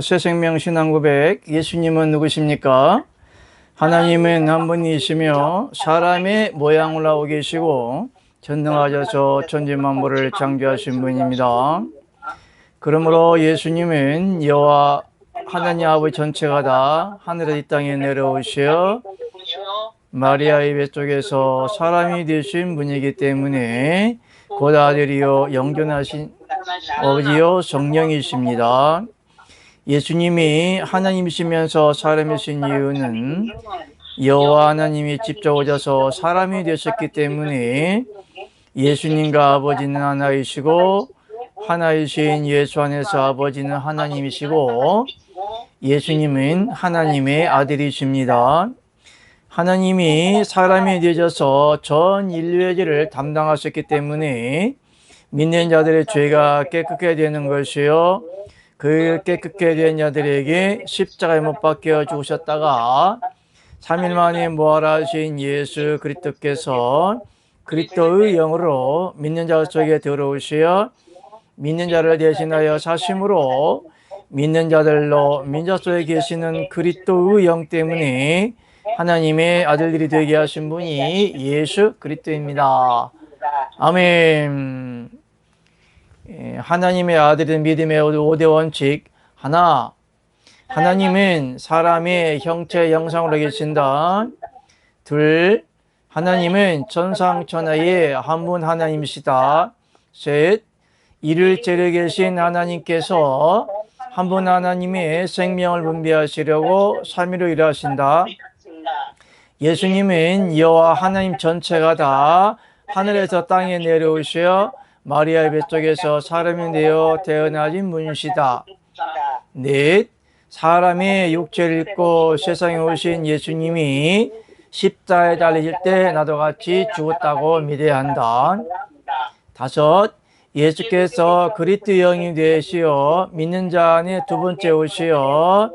새생명 신앙고백. 예수님은 누구십니까? 하나님은 한 분이시며 사람의 모양을 하고 계시고 전능하셔서 천지만물을 창조하신 분입니다. 그러므로 예수님은 여호와 하나님 아버지 전체가 다 하늘에서 이 땅에 내려오시어 마리아의 뱃속에서 사람이 되신 분이기 때문에 곧 아들이요 영존하신 아버지요 성령이십니다. 예수님이 하나님이시면서 사람이신 이유는 여호와 하나님이 직접 오셔서 사람이 되셨기 때문에 예수님과 아버지는 하나이시고 하나이신 예수 안에서 아버지는 하나님이시고 예수님은 하나님의 아들이십니다. 하나님이 사람이 되셔서 전 인류의 죄를 담당하셨기 때문에 믿는 자들의 죄가 깨끗게 되는 것이요 그 깨끗게 된 자들에게 십자가에 못 박혀 죽으셨다가 3일 만에 부활하신 예수 그리스도께서 그리스도의 영으로 믿는 자 속에 들어오시어 믿는 자를 대신하여 사심으로 믿는 자들로 민자 속에 계시는 그리스도의 영 때문에 하나님의 아들들이 되게 하신 분이 예수 그리스도입니다. 아멘. 하나님의 아들은 믿음의 5대 원칙. 하나, 하나님은 사람의 형체 형상으로 계신다. 둘, 하나님은 천상천하의 한 분 하나님이시다. 셋, 이를 재려 계신 하나님께서 한 분 하나님의 생명을 분배하시려고 3위로 일하신다. 예수님은 여호와 하나님 전체가 다 하늘에서 땅에 내려오시어 마리아의 뱃속에서 사람이 되어 태어나신 분이시다. 넷, 사람의 육체를 입고 세상에 오신 예수님이 십자가에 달리실 때 나도 같이 죽었다고 믿어야 한다. 다섯, 예수께서 그리스도 영이 되시어 믿는 자 안에 두 번째 오시어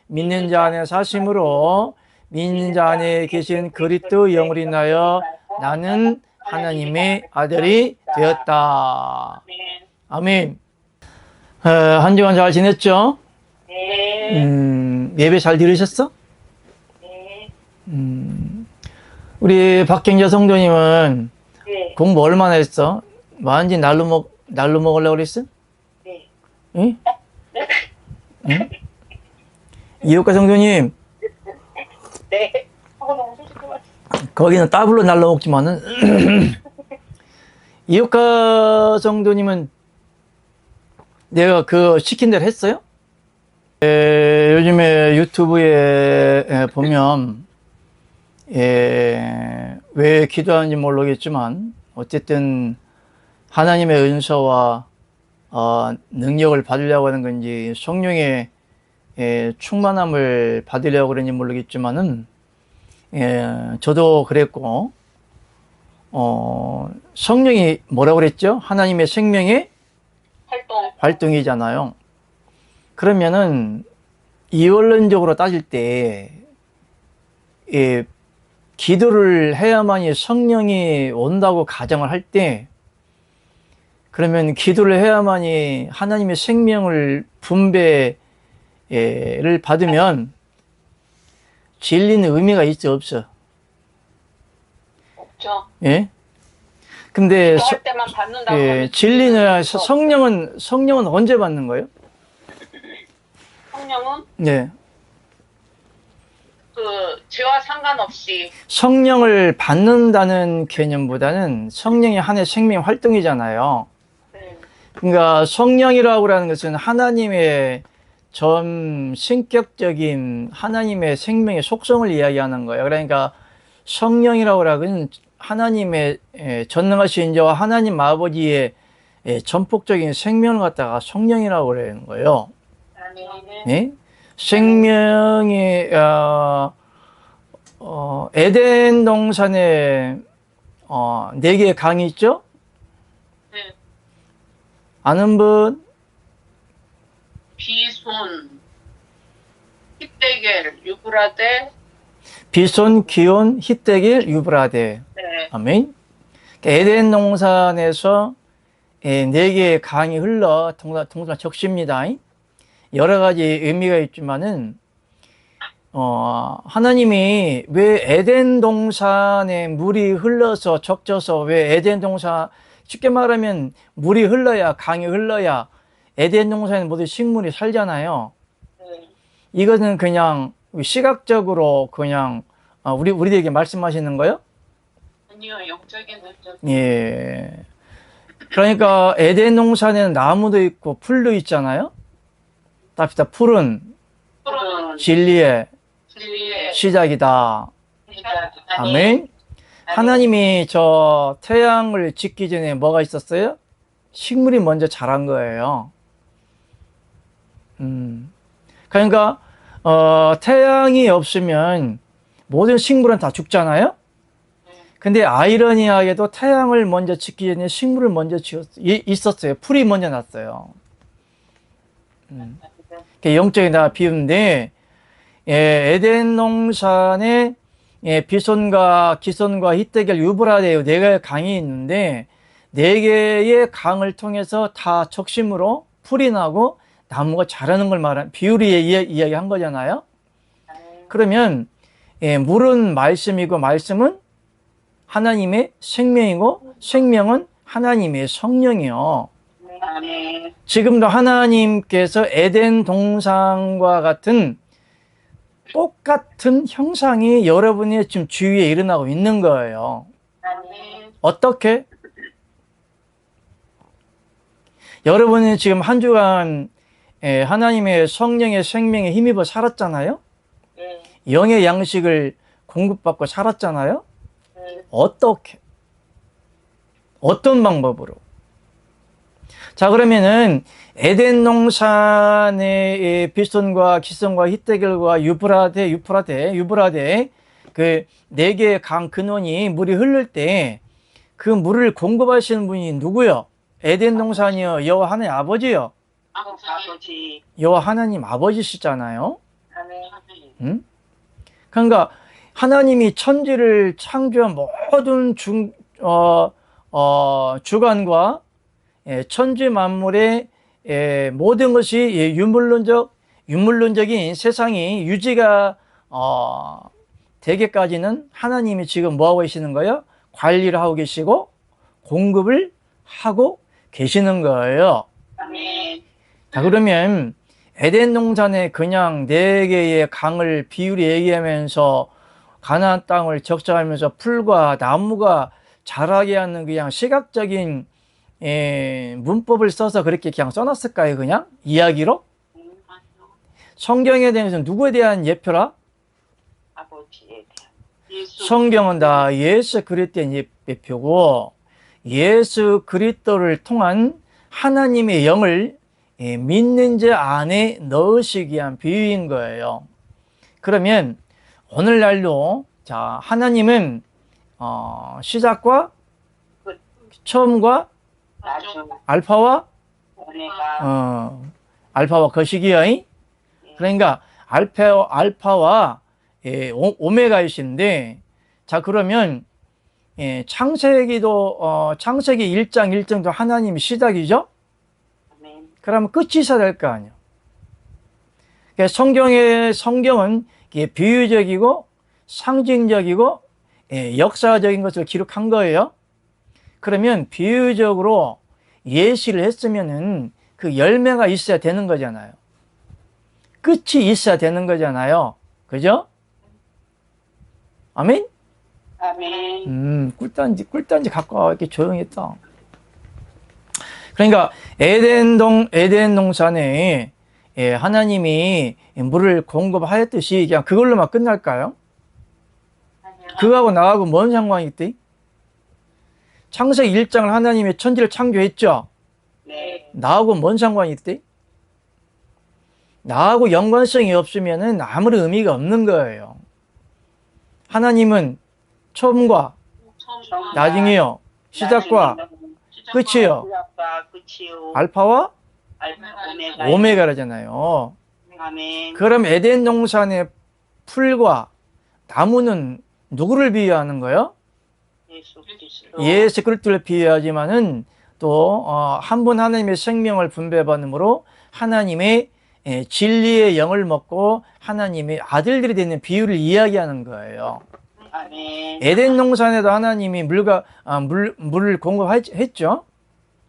믿는 자 안에 사심으로 믿는 자 안에 계신 그리스도 영을 인하여 나는 하나님의 아들이 되었다. 아멘. 한 주간 잘 지냈죠? 네. 예배 잘 들으셨어? 네. 우리 박경자 성도님은 네. 공부 얼마나 했어? 완전 날로 먹으려고 그랬어? 네. 응? 응? 이효과 성도님, 네. 너무 솔직히 말해. 거기는 따블로 날로 먹지만은 이효과 성도님은 내가 그 시킨 대로 했어요? 요즘에 유튜브에 보면 왜 기도하는지 모르겠지만 어쨌든 하나님의 은사와 능력을 받으려고 하는 건지 성령의 충만함을 받으려고 그런지 모르겠지만은 저도 그랬고 성령이 뭐라고 그랬죠? 하나님의 생명의 활동이잖아요. 그러면은 이원론적으로 따질 때 기도를 해야만이 성령이 온다고 가정을 할 때 그러면 기도를 해야만이 하나님의 생명을 분배를 받으면 진리는 의미가 있어 없어? 없죠. 예? 근데 기도할 때만 받는다고 하면 진리는 성령은 언제 받는 거예요? 성령은 네. 그 죄와 상관없이 성령을 받는다는 개념보다는 성령이 하나의 생명 활동이잖아요. 네. 그러니까 성령이라고 하는 것은 하나님의 전 신격적인 하나님의 생명의 속성을 이야기하는 거예요. 그러니까 성령이라고 하는 하나님의 전능하신 자와 하나님 아버지의 전폭적인 생명을 갖다가 성령이라고 그러는 거예요. 네? 생명이 에덴 동산에 4개의 강이 있죠? 네. 아는 분? 비손, 히데겔, 유브라데. 비손, 기온, 히데겔, 유브라데. 네. 아멘. 에덴 동산에서 4개의 강이 흘러 동산 적시입니다. 여러 가지 의미가 있지만은 하나님이 왜 에덴 동산에 물이 흘러서 적셔서 왜 에덴 동산 쉽게 말하면 물이 흘러야 강이 흘러야 에덴 동산에 모든 식물이 살잖아요. 네. 이거는 그냥 시각적으로 그냥 우리들에게 말씀하시는 거요? 아니요, 영적인 능력. 예. 그러니까 에덴 동산에는 나무도 있고 풀도 있잖아요. 답시다. 풀은 푸른 진리의 진리의 시작이다. 시작. 아멘. 하나님이 저 태양을 짓기 전에 뭐가 있었어요? 식물이 먼저 자란 거예요. 그러니까 태양이 없으면 모든 식물은 다 죽잖아요. 근데 아이러니하게도 태양을 먼저 짓기 전에 식물을 먼저 있었어요. 풀이 먼저 났어요. 영적인 다 비유인데, 에덴 동산에 비손과 기손과 히데겔 유브라데 네 개의 강이 있는데 네 개의 강을 통해서 다 적심으로 풀이 나고 나무가 자라는 걸 말한 비유를 이야기한 거잖아요. 그러면 물은 말씀이고 말씀은 하나님의 생명이고 생명은 하나님의 성령이요. 지금도 하나님께서 에덴 동산과 같은 똑같은 형상이 여러분의 지금 주위에 일어나고 있는 거예요. 어떻게? 여러분이 지금 한 주간 하나님의 성령의 생명에 힘입어 살았잖아요. 영의 양식을 공급받고 살았잖아요. 어떻게? 어떤 방법으로? 자, 그러면은 에덴 동산의 비손과 기손과 히데겔과 유브라데 그 네 개의 강 근원이 물이 흐를 때 그 물을 공급하시는 분이 누구요? 에덴 동산이요, 여호와 하나님 아버지요. 아버지. 여호와 하나님 아버지시잖아요. 아멘. 그러니까 하나님이 천지를 창조한 모든 주관과 천지 만물의 모든 것이 윤물론적인 세상이 유지가 되기까지는 하나님이 지금 뭐하고 계시는 거예요? 관리를 하고 계시고 공급을 하고 계시는 거예요. 아멘. 자, 그러면 에덴 동산에 그냥 네 개의 강을 비유로 얘기하면서 가나안 땅을 적장하면서 풀과 나무가 자라게 하는 그냥 시각적인 문법을 써서 그렇게 그냥 써놨을까요? 그냥 이야기로? 성경에 대해서 누구에 대한 예표라? 아버지에 대한. 예수. 성경은 다 예수 그리스도의 예표고 예수 그리스도를 통한 하나님의 영을 믿는 자 안에 넣으시기 위한 비유인 거예요. 그러면 오늘날도 자, 하나님은 시작과 처음과 나중. 알파와 오메가. 알파와 거시기요. 그러니까 알파와 오메가이신데, 자, 그러면 창세기도 창세기 1장 1장도 하나님이 시작이죠. 아멘. 그러면 끝이 있어야 될 거 아니에요. 그러니까 성경은 비유적이고 상징적이고 역사적인 것을 기록한 거예요. 그러면 비유적으로 예시를 했으면은 그 열매가 있어야 되는 거잖아요. 끝이 있어야 되는 거잖아요. 그죠? 아멘? 아멘. 꿀단지 갖고 와. 이렇게 조용히 했다. 그러니까 에덴 동산에 하나님이 물을 공급하였듯이 그냥 그걸로만 끝날까요? 그거하고 나하고 뭔 상관이 있대? 창세기 1장을 하나님이 천지를 창조했죠? 네. 나하고 뭔 상관이 있대? 나하고 연관성이 없으면 아무런 의미가 없는 거예요. 하나님은 처음과 나중이요, 시작과 끝이요, 시작과 끝이요. 알파와 오메가. 오메가라잖아요. 아멘. 그럼 에덴 동산의 풀과 나무는 누구를 비유하는 거예요? 예수 그리스도. 예수 그리스도를 비유하지만은 또 한 분 하나님의 생명을 분배받음으로 하나님의 진리의 영을 먹고 하나님의 아들들이 되는 비유를 이야기하는 거예요. 아멘. 에덴 동산에도 하나님이 물을 공급했죠.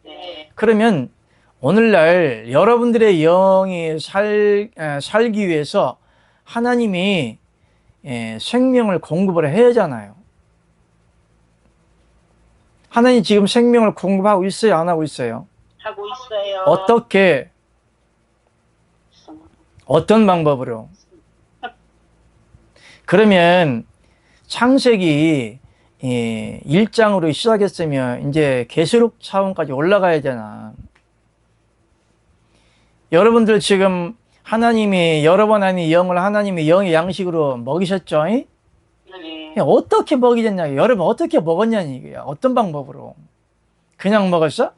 네. 그러면 오늘날 여러분들의 영이 살기 위해서 하나님이 생명을 공급을 해야 하잖아요. 하나님 지금 생명을 공급하고 있어요? 안 하고 있어요? 하고 있어요. 어떻게? 어떤 방법으로? 그러면 창세기 1장으로 시작했으면 이제 계시록 차원까지 올라가야 되나? 여러분들 지금 하나님이 여러 번 아닌 영을 하나님의 영의 양식으로 먹이셨죠? 네. 어떻게 먹이셨냐? 여러분 어떻게 먹었냐는 얘기야. 어떤 방법으로? 그냥 먹었어?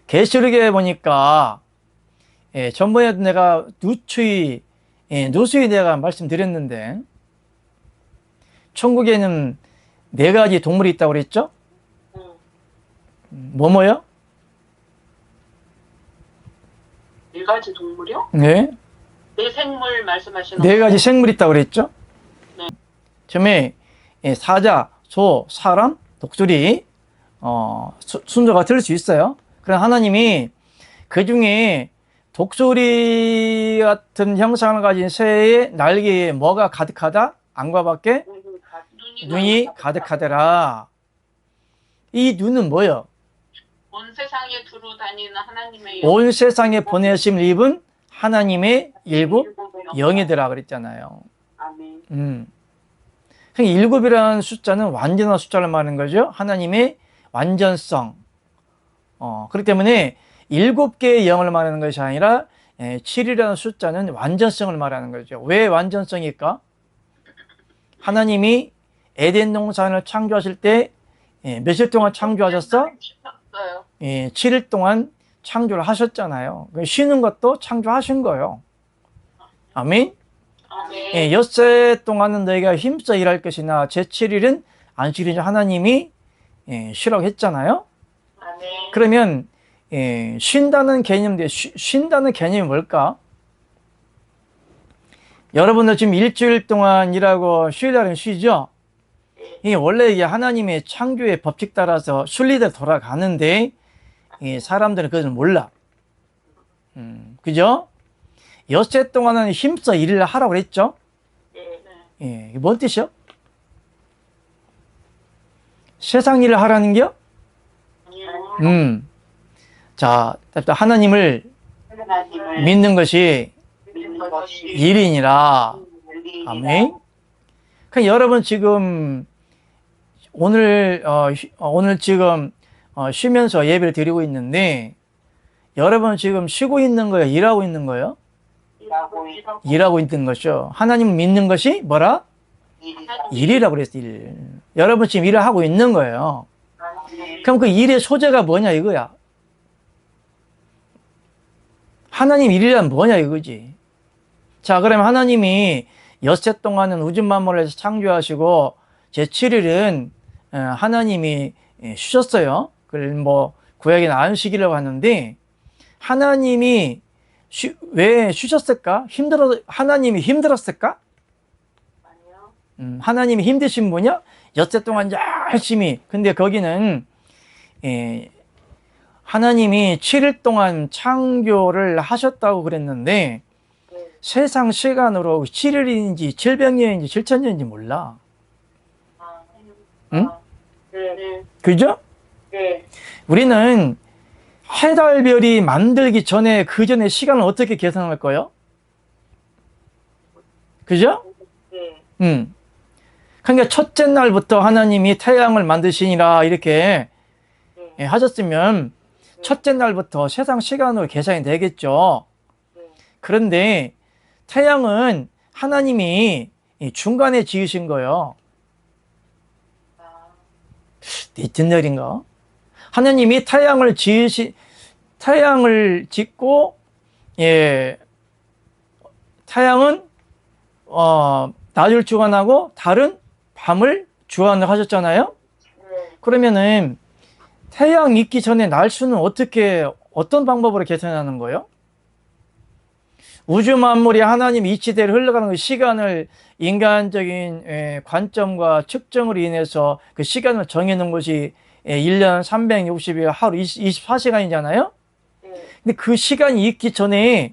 계시록에 보니까 전번에도 내가 누수히 내가 말씀드렸는데 천국에는 4가지 동물이 있다고 그랬죠? 뭐뭐요? 4가지 동물이요? 네. 네 생물 말씀하시는 4가지 생물이 있다고 그랬죠? 네. 처음에 사자, 소, 사람, 독수리 순서가 틀릴 수 있어요. 그럼 하나님이 그 중에 독수리 같은 형상을 가진 새의 날개에 뭐가 가득하다? 안과 밖에 눈이 가득하더라. 이 눈은 뭐요? 온 세상에 두루 다니는 하나님의 온 세상에 보내심을 입은 하나님의 일곱 영이더라 그랬잖아요. 아멘. 그러니까 일곱이라는 숫자는 완전한 숫자를 말하는 거죠. 하나님의 완전성. 그렇기 때문에 7개의 영을 말하는 것이 아니라 7이라는 숫자는 완전성을 말하는 거죠. 왜 완전성일까? 하나님이 에덴 동산을 창조하실 때 며칠 동안 창조하셨어? 7일 동안 창조를 하셨잖아요. 쉬는 것도 창조하신 거예요. 아멘? 아멘. 엿새 동안은 너희가 힘써 일할 것이나 제7일은 안식일이죠. 하나님이 쉬라고 했잖아요. 아멘. 그러면 쉰다는 개념인데 쉰다는 개념이 뭘까? 여러분들 지금 일주일 동안 일하고 쉬려면 쉬죠? 원래 이게 하나님의 창조의 법칙 따라서 순리대로 돌아가는데 사람들은 그것을 몰라. 그죠? 엿새 동안은 힘써 일을 하라고 그랬죠? 네. 이게 뭔 뜻이요? 세상 일을 하라는 게요? 자, 하나님을 믿는 것이 믿는 것이 일이니라. 아멘. 그러니까 여러분 지금 오늘 지금 쉬면서 예배를 드리고 있는데 여러분 지금 쉬고 있는 거예요? 일하고 있는 거예요? 일하고 있는 것이죠. 하나님을 믿는 것이 뭐라? 일이라고 그랬어요. 일. 여러분 지금 일을 하고 있는 거예요. 그럼 그 일의 소재가 뭐냐 이거야. 하나님 일이란 뭐냐 이거지. 자, 그러면 하나님이 엿새 동안은 우주 만물을 창조하시고 제7일은 하나님이 쉬셨어요. 그걸 뭐 구약에는 안식이라고 하는데 하나님이 왜 쉬셨을까? 하나님이 힘들었을까? 하나님이 힘드신 분이야? 엿새 동안 열심히. 근데 거기는 하나님이 7일 동안 창조를 하셨다고 그랬는데 세상 시간으로 7일인지 700년인지 7000년인지 몰라. 응? 네. 그죠? 네. 우리는 해달별이 만들기 전에 그 전에 시간을 어떻게 계산할 거예요? 그죠? 네. 그러니까 첫째 날부터 하나님이 태양을 만드시니라 이렇게 하셨으면 첫째 날부터 세상 시간으로 계산이 되겠죠. 그런데 태양은 하나님이 중간에 지으신 거예요. 이튿 날인가? 하나님이 태양을 짓고 태양은 낮을 주관하고 달은 밤을 주관을 하셨잖아요. 그러면은 태양 있기 전에 날수는 어떻게 어떤 방법으로 계산하는 거예요? 우주 만물이 하나님 이치대로 흘러가는 그 시간을 인간적인 관점과 측정으로 인해서 그 시간을 정해놓은 것이 1년 360일 하루 24시간이잖아요. 근데 그 시간이 있기 전에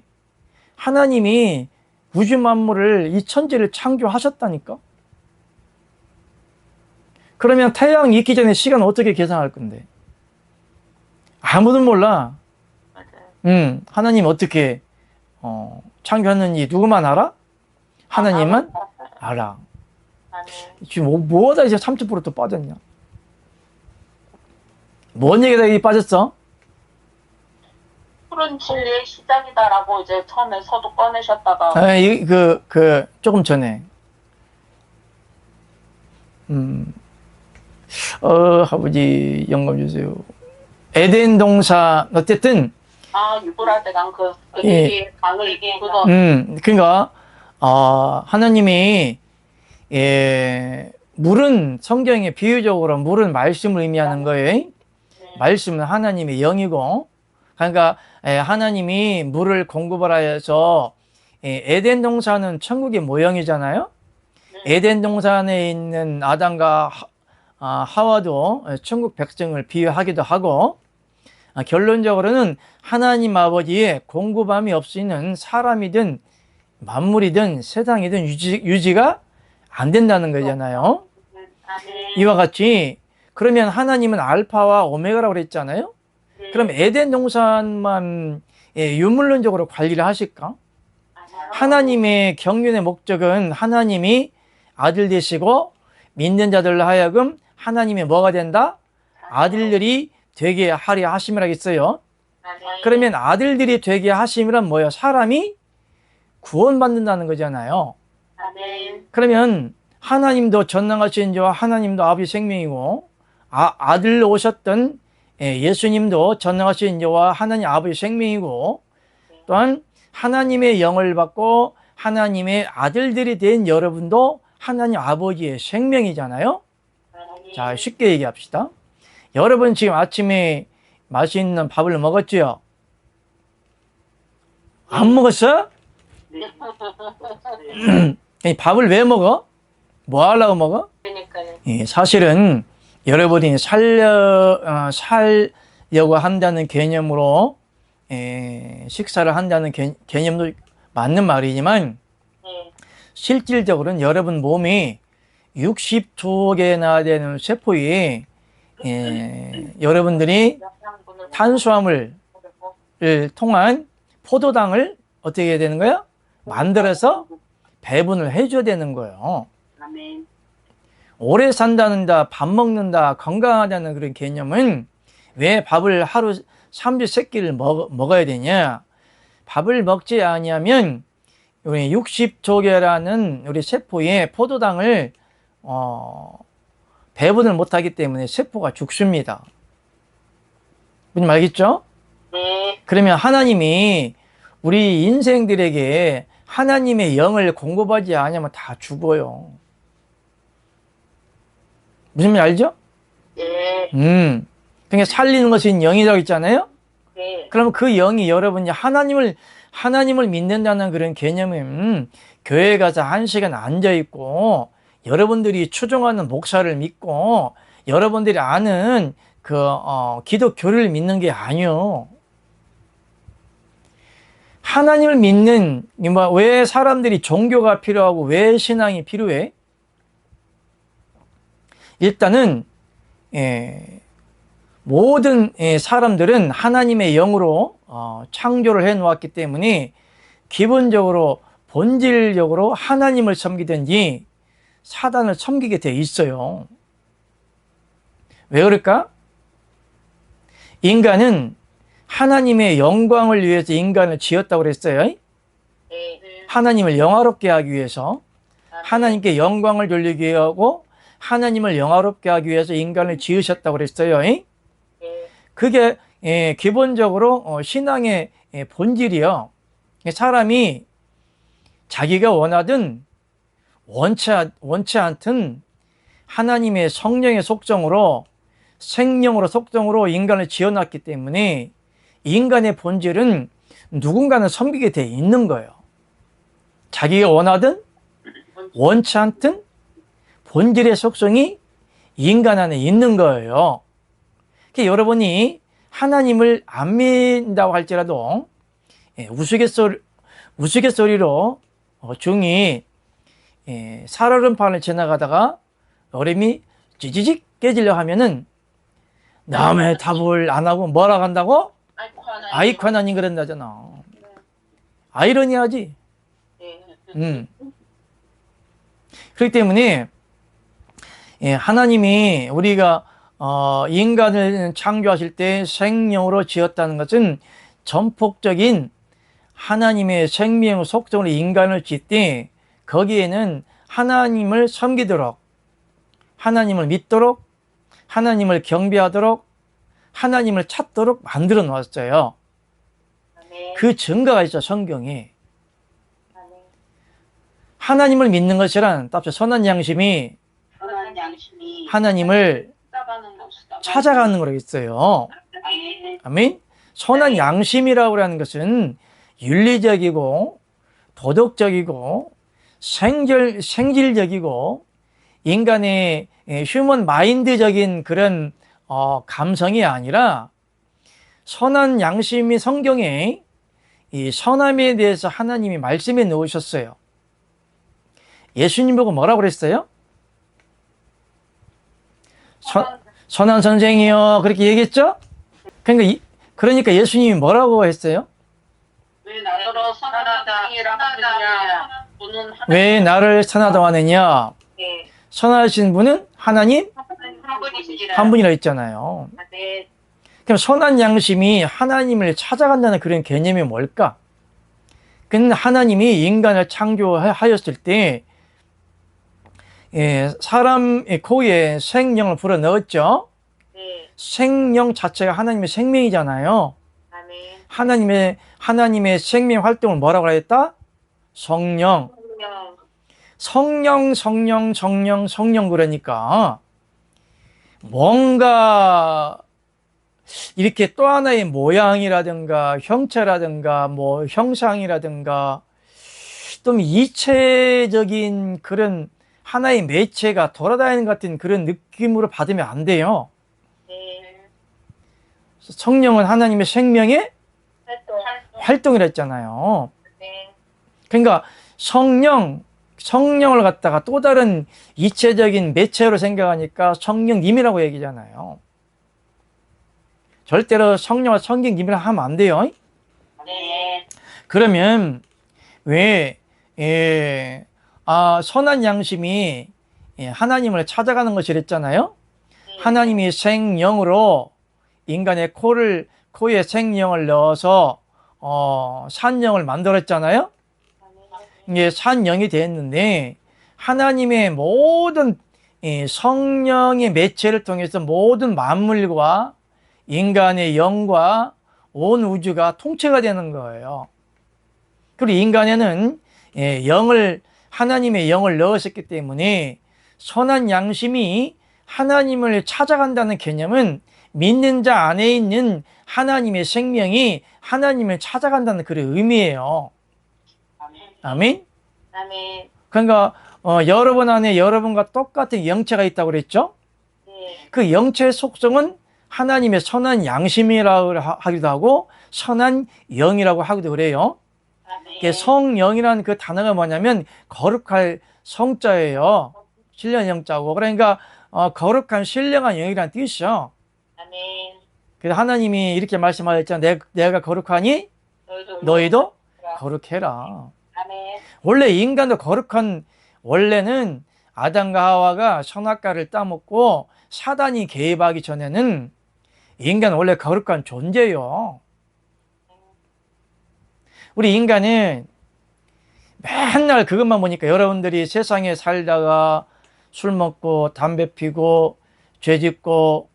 하나님이 우주 만물을 이 천지를 창조하셨다니까. 그러면 태양이 있기 전에 시간을 어떻게 계산할 건데? 아무도 몰라. 맞아요. 하나님 어떻게 창조했는지 누구만 알아? 하나님만 알아. 아멘. 지금 뭐하다 이제 30%또 빠졌냐? 뭔 얘기다 여기 빠졌어? 푸른 진리의 시작이다라고 이제 처음에 서두 꺼내셨다가 조금 전에. 아버지 영감 주세요. 에덴 동산 어쨌든 유브라데 강그 예. 강을 이게 그거 그러니까 하나님이 물은 성경에 비유적으로 물은 말씀을 의미하는 거예요. 말씀은 하나님의 영이고, 그러니까 하나님이 물을 공급하라 해서 에덴 동산은 천국의 모형이잖아요. 에덴 동산에 있는 아담과 하와도 천국 백성을 비유하기도 하고, 결론적으로는 하나님 아버지의 공급함이 없이는 사람이든 만물이든 세상이든 유지가 안 된다는 거잖아요. 이와 같이 그러면 하나님은 알파와 오메가라고 그랬잖아요. 그럼 에덴 동산만 유물론적으로 관리를 하실까? 하나님의 경륜의 목적은 하나님이 아들 되시고 믿는 자들로 하여금 하나님의 뭐가 된다? 아들들이 되게 하려 하심이라고 했어요. 그러면 아들들이 되게 하심이란 뭐예요? 사람이 구원받는다는 거잖아요. 그러면 하나님도 전능하신 자와 하나님도 아버지 생명이고 아들로 오셨던 예수님도 전능하신 자와 하나님 아버지 생명이고 또한 하나님의 영을 받고 하나님의 아들들이 된 여러분도 하나님 아버지의 생명이잖아요. 자, 쉽게 얘기합시다. 여러분 지금 아침에 맛있는 밥을 먹었죠? 안 먹었어? 밥을 왜 먹어? 뭐 하려고 먹어? 사실은 여러분이 살려고 한다는 개념으로 식사를 한다는 개념도 맞는 말이지만 실질적으로는 여러분 몸이 60조 개나 되는 세포에 여러분들이 탄수화물을 통한 포도당을 어떻게 해야 되는 거야? 만들어서 배분을 해줘야 되는 거예요. 오래 산다는다, 밥 먹는다, 건강하다는 그런 개념은 왜 밥을 하루 3끼를 먹어야 되냐? 밥을 먹지 않으면 우리 60조개라는 우리 세포에 포도당을 배분을 못하기 때문에 세포가 죽습니다. 무슨 말겠죠? 네. 그러면 하나님이 우리 인생들에게 하나님의 영을 공급하지 않으면 다 죽어요. 무슨 말 알죠? 네. 그러니까 살리는 것은 영이라고 했잖아요. 네. 그러면 그 영이 여러분이 하나님을 믿는다는 그런 개념은 교회 가서 1시간 앉아 있고 여러분들이 추종하는 목사를 믿고 여러분들이 아는 기독교를 믿는 게 아니요. 하나님을 믿는, 왜 사람들이 종교가 필요하고 왜 신앙이 필요해? 일단은 모든 사람들은 하나님의 영으로 창조를 해 놓았기 때문에 기본적으로 본질적으로 하나님을 섬기든지 사단을 섬기게 돼 있어요. 왜 그럴까? 인간은 하나님의 영광을 위해서 인간을 지었다고 그랬어요. 네. 하나님을 영화롭게 하기 위해서, 하나님께 영광을 돌리기 위하고 하나님을 영화롭게 하기 위해서 인간을 지으셨다고 그랬어요. 네. 그게 기본적으로 신앙의 본질이요. 사람이 자기가 원하든 원치 않든 하나님의 성령의 속성으로 생명으로 속성으로 인간을 지어놨기 때문에 인간의 본질은 누군가는 섬기게 돼 있는 거예요. 자기가 원하든 원치 않든 본질의 속성이 인간 안에 있는 거예요. 그러니까 여러분이 하나님을 안 믿는다고 할지라도 우스갯소리로 중이 살얼음판을 지나가다가 얼음이 찌지직 깨지려 하면은 남의 답을 안 하고 뭐라 한다고? 아이쿠 하나님 그런다잖아. 아이러니하지. 그렇기 때문에 하나님이 우리가 인간을 창조하실 때 생명으로 지었다는 것은 전폭적인 하나님의 생명 속성으로 인간을 짓되 거기에는 하나님을 섬기도록, 하나님을 믿도록, 하나님을 경배하도록, 하나님을 찾도록 만들어 놓았어요. 그 증거가 있어, 성경에. 하나님을 믿는 것이란 따뜻 선한 양심이 하나님을 찾아가는 거라고 있어요. 아멘. 선한 양심이라고 하는 것은 윤리적이고 도덕적이고 생질적이고 인간의 휴먼 마인드적인 그런 감성이 아니라 선한 양심이 성경에 이 선함에 대해서 하나님이 말씀해 놓으셨어요. 예수님 보고 뭐라고 그랬어요? 선한 선생이요. 그렇게 얘기했죠? 그러니까 예수님이 뭐라고 했어요? 왜 나를 선하다고 하느냐? 선하신 분은 하나님 한 분이라 했잖아요. 그럼 선한 양심이 하나님을 찾아간다는 그런 개념이 뭘까? 그는 하나님이 인간을 창조하였을 때 사람의 코에 생명을 불어넣었죠. 생명 자체가 하나님의 생명이잖아요. 하나님의 생명 활동을 뭐라고 했다? 성령. 성령 그러니까 뭔가 이렇게 또 하나의 모양이라든가 형체라든가 뭐 형상이라든가 좀 이체적인 그런 하나의 매체가 돌아다니는 것 같은 그런 느낌으로 받으면 안 돼요. 성령은 하나님의 생명의 활동이라 했잖아요. 그러니까 성령을 갖다가 또 다른 이체적인 매체로 생각하니까 성령님이라고 얘기잖아요. 절대로 성령과 성령님이라 하면 안 돼요. 그러면 왜 선한 양심이 하나님을 찾아가는 것이랬잖아요. 하나님이 생령으로 인간의 코에 생령을 넣어서 산령을 만들었잖아요. 이게 산령이 됐는데 하나님의 모든 성령의 매체를 통해서 모든 만물과 인간의 영과 온 우주가 통째가 되는 거예요. 그리고 인간에는 하나님의 영을 넣으셨기 때문에 선한 양심이 하나님을 찾아간다는 개념은 믿는 자 안에 있는 하나님의 생명이 하나님을 찾아간다는 그런 의미예요. 아멘? 그러니까 여러분 안에 여러분과 똑같은 영체가 있다고 그랬죠? 그 영체의 속성은 하나님의 선한 양심이라고 하기도 하고 선한 영이라고 하기도 그래요. 성영이라는 그 단어가 뭐냐면 거룩할 성자예요. 신령 영자고. 그러니까 거룩한 신령한 영이라는 뜻이죠. 그래서 하나님이 이렇게 말씀하셨잖아요. 내가 거룩하니 너희도 거룩해라. 원래 인간도 원래는 아담과 하와가 선악과를 따먹고 사단이 개입하기 전에는 인간은 원래 거룩한 존재예요. 우리 인간은 맨날 그것만 보니까 여러분들이 세상에 살다가 술 먹고 담배 피고 죄 짓고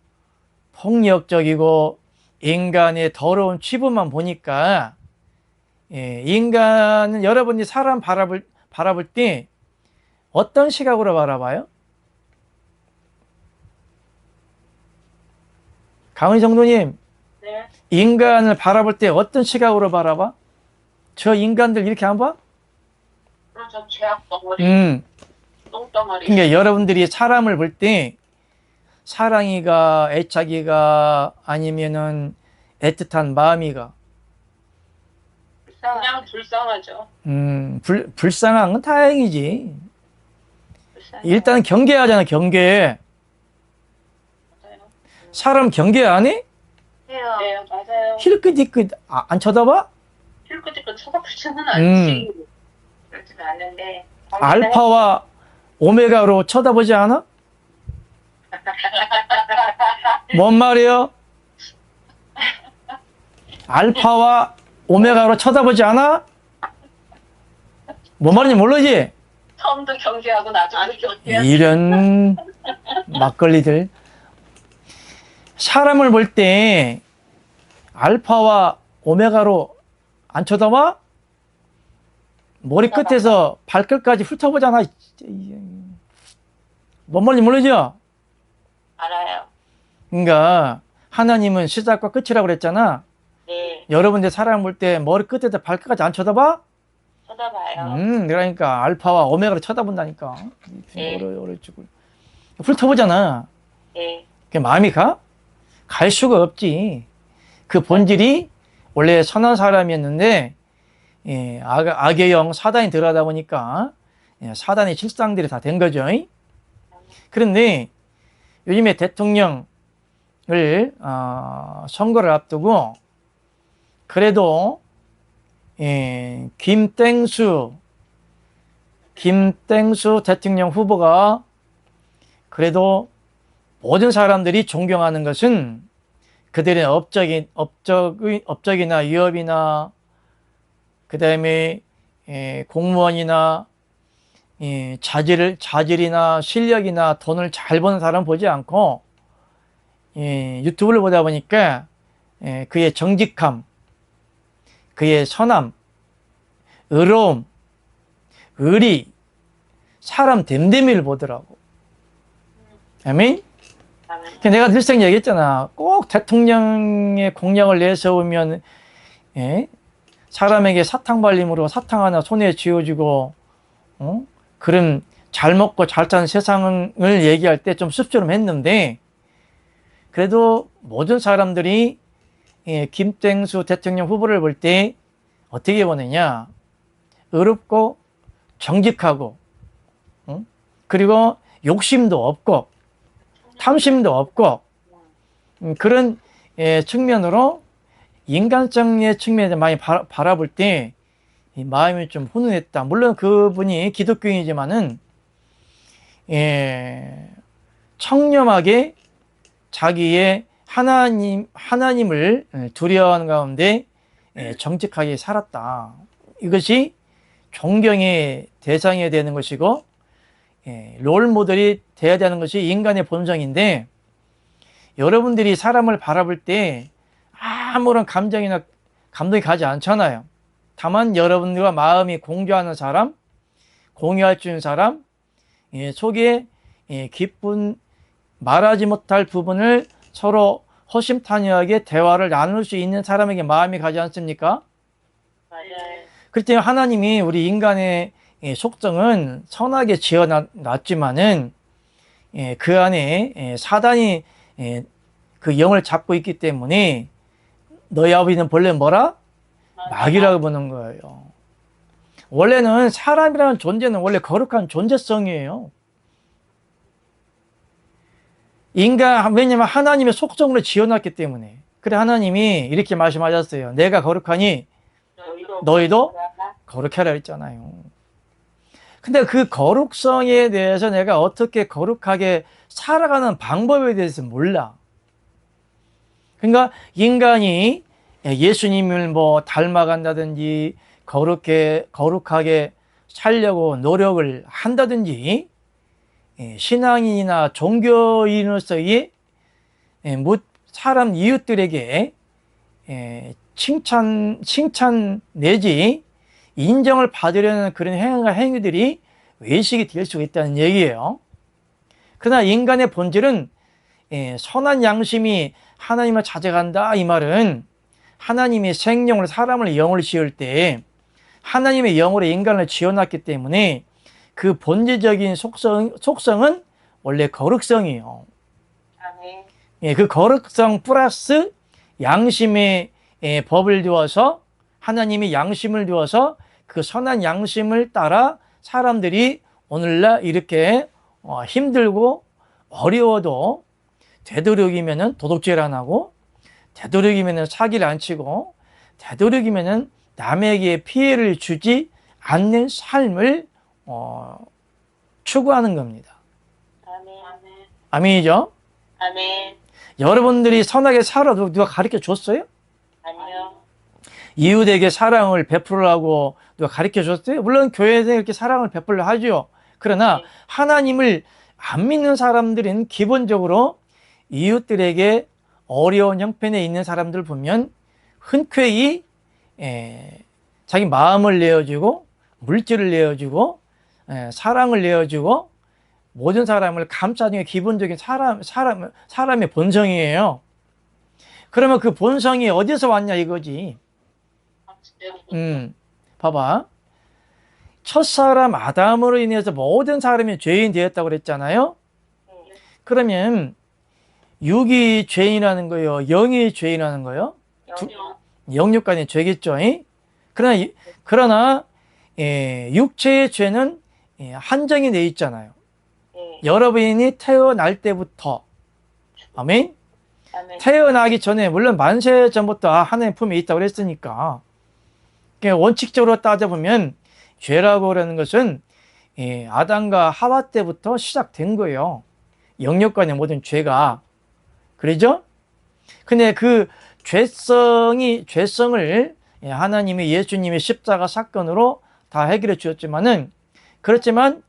폭력적이고 인간의 더러운 치부만 보니까 인간은 여러분이 사람 바라볼 때 어떤 시각으로 바라봐요? 강의 정도님, 네. 인간을 바라볼 때 어떤 시각으로 바라봐? 저 인간들 이렇게 안 봐? 그렇죠. 죄악 덩어리, 똥덩어리. 그러니까 여러분들이 사람을 볼 때 사랑이가, 애착이가, 아니면은 애틋한 마음이가, 그냥 불쌍하죠. 불쌍한 건 다행이지. 불쌍해요. 일단 경계하잖아, 경계. 맞아요. 사람 경계 안 해? 해요. 네, 맞아요. 힐끗힐끗 안 쳐다봐? 힐끗힐끗 쳐다보지는 음. 않지. 그렇지는 않는데. 알파와 오메가로 쳐다보지 않아? 뭔 말이요? 알파와 오메가로 쳐다보지 않아? 뭔 말인지 모르지? 처음도 경계하고 나중도 경계하고. 이런 막걸리들. 사람을 볼 때 알파와 오메가로 안 쳐다봐? 머리 끝에서 발끝까지 훑어보잖아. 뭔 말인지 모르죠? 알아요. 그러니까 하나님은 시작과 끝이라고 그랬잖아. 네. 여러분들 사람 볼 때 머리 끝에서 발끝까지 안 쳐다봐? 쳐다봐요. 그러니까 알파와 오메가로 쳐다본다니까. 네. 어려 죽을. 훑어보잖아. 네. 그 마음이 가? 갈 수가 없지. 그 본질이 원래 선한 사람이었는데 악의 영 사단이 들어가다 보니까 사단의 실상들이 다 된 거죠. 그런데 요즘에 대통령을 선거를 앞두고 그래도 김땡수 대통령 후보가 그래도 모든 사람들이 존경하는 것은 그들의 업적이나 위협이나 그 다음에 공무원이나 자질이나 실력이나 돈을 잘 버는 사람 보지 않고 유튜브를 보다 보니까 그의 정직함, 그의 선함, 의로움, 의리, 사람 됨됨이를 보더라고. 아멘? 내가 늘상 얘기했잖아. 꼭 대통령의 공약을 내세우면 사람에게 사탕 발림으로 사탕 하나 손에 쥐어주고 그럼 잘 먹고 잘 사는 세상을 얘기할 때 좀 씁쓸했는데 그래도 모든 사람들이 김땡수 대통령 후보를 볼 때 어떻게 보느냐, 의롭고 정직하고 그리고 욕심도 없고 탐심도 없고 그런 측면으로 인간성의 측면에서 많이 바라볼 때 마음이 좀 훈훈했다. 물론 그분이 기독교인이지만은 청렴하게 자기의 하나님을 두려워하는 가운데 정직하게 살았다. 이것이 존경의 대상이 되는 것이고 롤 모델이 돼야 되는 것이 인간의 본성인데 여러분들이 사람을 바라볼 때 아무런 감정이나 감동이 가지 않잖아요. 다만 여러분들과 마음이 공유하는 사람, 공유할 수 있는 사람, 속에 기쁜 말하지 못할 부분을 서로 허심탄회하게 대화를 나눌 수 있는 사람에게 마음이 가지 않습니까? 맞아요. 그렇기 때문에 하나님이 우리 인간의 속성은 선하게 지어놨지만은 그 안에 사단이 그 영을 잡고 있기 때문에 너희 아버지는 본래 뭐라? 마귀라고 보는 거예요. 원래는 사람이라는 존재는 원래 거룩한 존재성이에요. 왜냐면 하나님의 속성으로 지어놨기 때문에. 그래 하나님이 이렇게 말씀하셨어요. 내가 거룩하니 너희도 거룩해라 했잖아요. 근데 그 거룩성에 대해서 내가 어떻게 거룩하게 살아가는 방법에 대해서 몰라. 그러니까 인간이 예수님을 뭐 닮아간다든지 거룩하게 살려고 노력을 한다든지 신앙인이나 종교인으로서의 사람 이웃들에게 칭찬 내지 인정을 받으려는 그런 행위들이 외식이 될 수가 있다는 얘기예요. 그러나 인간의 본질은 선한 양심이 하나님을 찾아간다 이 말은 하나님이 생명으로 사람을 영을 지을 때 하나님의 영으로 인간을 지어놨기 때문에 그 본질적인 속성은 원래 거룩성이에요. 아멘. 예, 그 거룩성 플러스 양심의 법을 두어서 하나님이 양심을 두어서 그 선한 양심을 따라 사람들이 오늘날 이렇게 힘들고 어려워도 되도록이면은 도둑질 안 하고 되도록이면은 사기를 안 치고 되도록이면은 남에게 피해를 주지 않는 삶을 추구하는 겁니다. 아멘. 아멘이죠? 아멘. 여러분들이 선하게 살아도 누가 가르쳐 줬어요? 아니요. 이웃에게 사랑을 베풀라고 누가 가르쳐 줬어요? 물론 교회에서 이렇게 사랑을 베풀려 하죠. 그러나 네. 하나님을 안 믿는 사람들은 기본적으로 이웃들에게 어려운 형편에 있는 사람들 보면 흔쾌히 자기 마음을 내어주고 물질을 내어주고 사랑을 내어주고 모든 사람을 감싸는 게 기본적인 사람의 본성이에요. 그러면 그 본성이 어디서 왔냐 이거지. 봐봐. 첫사람 아담으로 인해서 모든 사람이 죄인 되었다고 그랬잖아요. 그러면 육이 죄인이라는 거예요? 영이 죄인이라는 거예요? 영육간의 죄겠죠. 그러나 육체의 죄는 한정이 돼 있잖아요. 여러분이 태어날 때부터 아멘? 태어나기 전에 물론 만세 전부터 하나님 품에 있다고 그랬으니까 원칙적으로 따져보면 죄라고 그러는 것은 아담과 하와 때부터 시작된 거예요. 영육간의 모든 죄가. 그러죠? 근데 그 죄성을 하나님이 예수님의 십자가 사건으로 다 해결해 주었지만은 그렇지만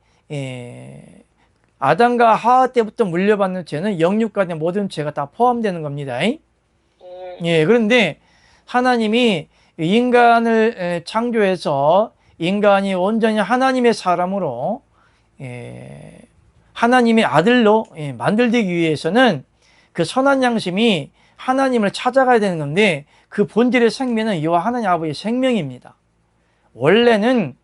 아담과 하와 때부터 물려받는 죄는 영육간의 모든 죄가 다 포함되는 겁니다. 그런데 하나님이 인간을 창조해서 인간이 온전히 하나님의 사람으로 하나님의 아들로 만들기 위해서는 그 선한 양심이 하나님을 찾아가야 되는 건데 그 본질의 생명은 이와 하나님 아버지의 생명입니다. 원래는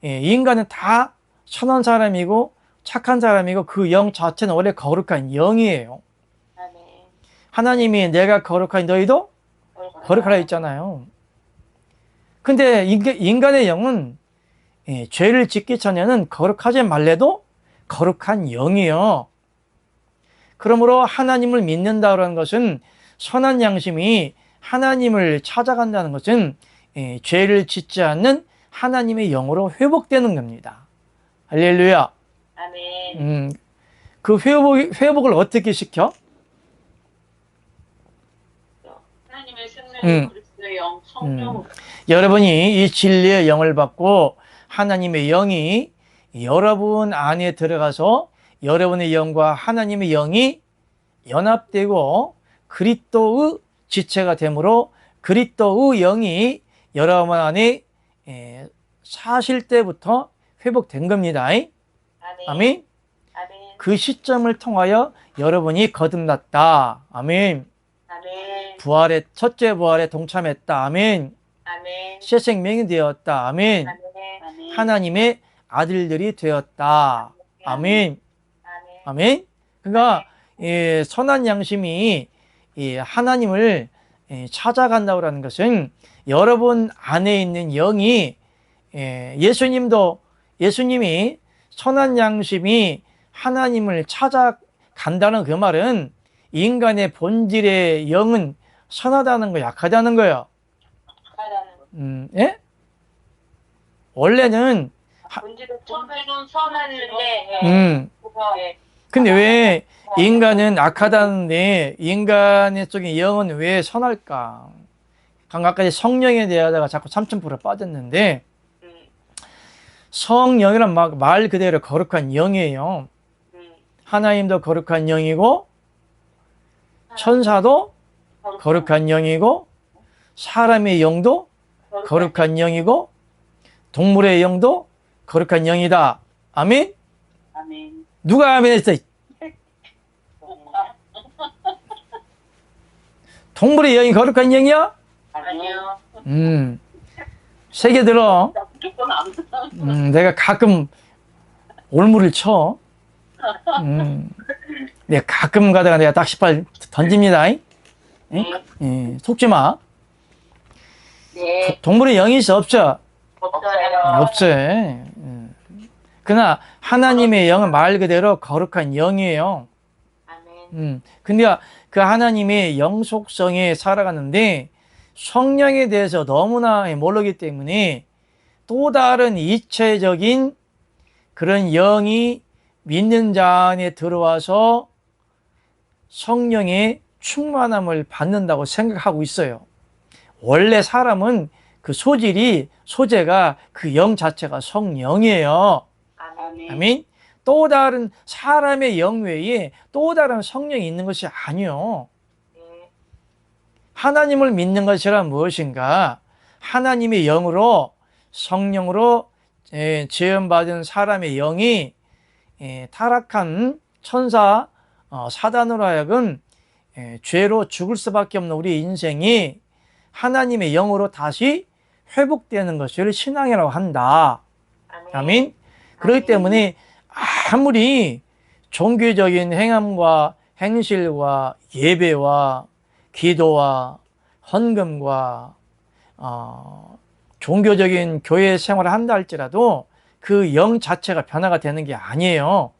인간은 다 선한 사람이고 착한 사람이고 그 영 자체는 원래 거룩한 영이에요. 하나님이 내가 거룩하니 너희도 거룩하라 했잖아요. 근데 인간의 영은 죄를 짓기 전에는 거룩하지 말래도 거룩한 영이에요. 그러므로 하나님을 믿는다는 것은 선한 양심이 하나님을 찾아간다는 것은 죄를 짓지 않는 하나님의 영으로 회복되는 겁니다. 할렐루야. 아멘. 그 회복을 어떻게 시켜? 하나님의 생명, 그리스도의 영, 성령으로. 여러분이 이 진리의 영을 받고 하나님의 영이 여러분 안에 들어가서 여러분의 영과 하나님의 영이 연합되고 그리스도의 지체가 되므로 그리스도의 영이 여러분 안에 사실 때부터 회복된 겁니다. 아멘. 그 시점을 통하여 여러분이 거듭났다. 아멘. 첫째 부활에 동참했다. 아멘. 새 생명이 되었다. 아멘. 하나님의 아들들이 되었다. 아멘. 아멘. 그러니까 선한 양심이 하나님을 찾아간다고 하는 것은 여러분 안에 있는 영이 예수님이 선한 양심이 하나님을 찾아간다는 그 말은 인간의 본질의 영은 선하다는 거, 약하다는 거예요. 원래는 본질은 처음에는 선했는데 근데 왜 인간은 악하다는데 인간의 속에 영은 왜 선할까? 아까까지 성령에 대하다가 자꾸 3000% 빠졌는데 성령이란 말 그대로 거룩한 영이에요. 하나님도 거룩한 영이고 천사도 거룩한 영이고 사람의 영도 거룩한 영이고 동물의 영도 거룩한 영이다. 아멘? 누가 아멘 했어? 동물의 영이 거룩한 영이야? 아니요. 세게 들어. 무조건 안 내가 가끔 올무를 쳐. 내가 가끔 가다가 내가 낚싯발 던집니다. 예, 속지 마. 네. 동물의 영이 있어, 없어? 없어요. 없어. 그러나 하나님의 영은 말 그대로 거룩한 영이에요. 아멘. 근데 그 하나님의 영 속성에 살아가는데 성령에 대해서 너무나 모르기 때문에 또 다른 이체적인 그런 영이 믿는 자 안에 들어와서 성령의 충만함을 받는다고 생각하고 있어요. 원래 사람은 그 소재가 그 영 자체가 성령이에요. 아멘. 아멘. 또 다른 사람의 영 외에 또 다른 성령이 있는 것이 아니요. 네. 하나님을 믿는 것이란 무엇인가? 하나님의 영으로 성령으로 지음받은 사람의 영이 타락한 천사 사단으로 하여금 죄로 죽을 수밖에 없는 우리 인생이 하나님의 영으로 다시 회복되는 것을 신앙이라고 한다. 아멘. 그렇기 때문에 아무리 종교적인 행함과 행실과 예배와 기도와 헌금과 종교적인 교회 생활을 한다 할지라도 그 영 자체가 변화가 되는 게 아니에요.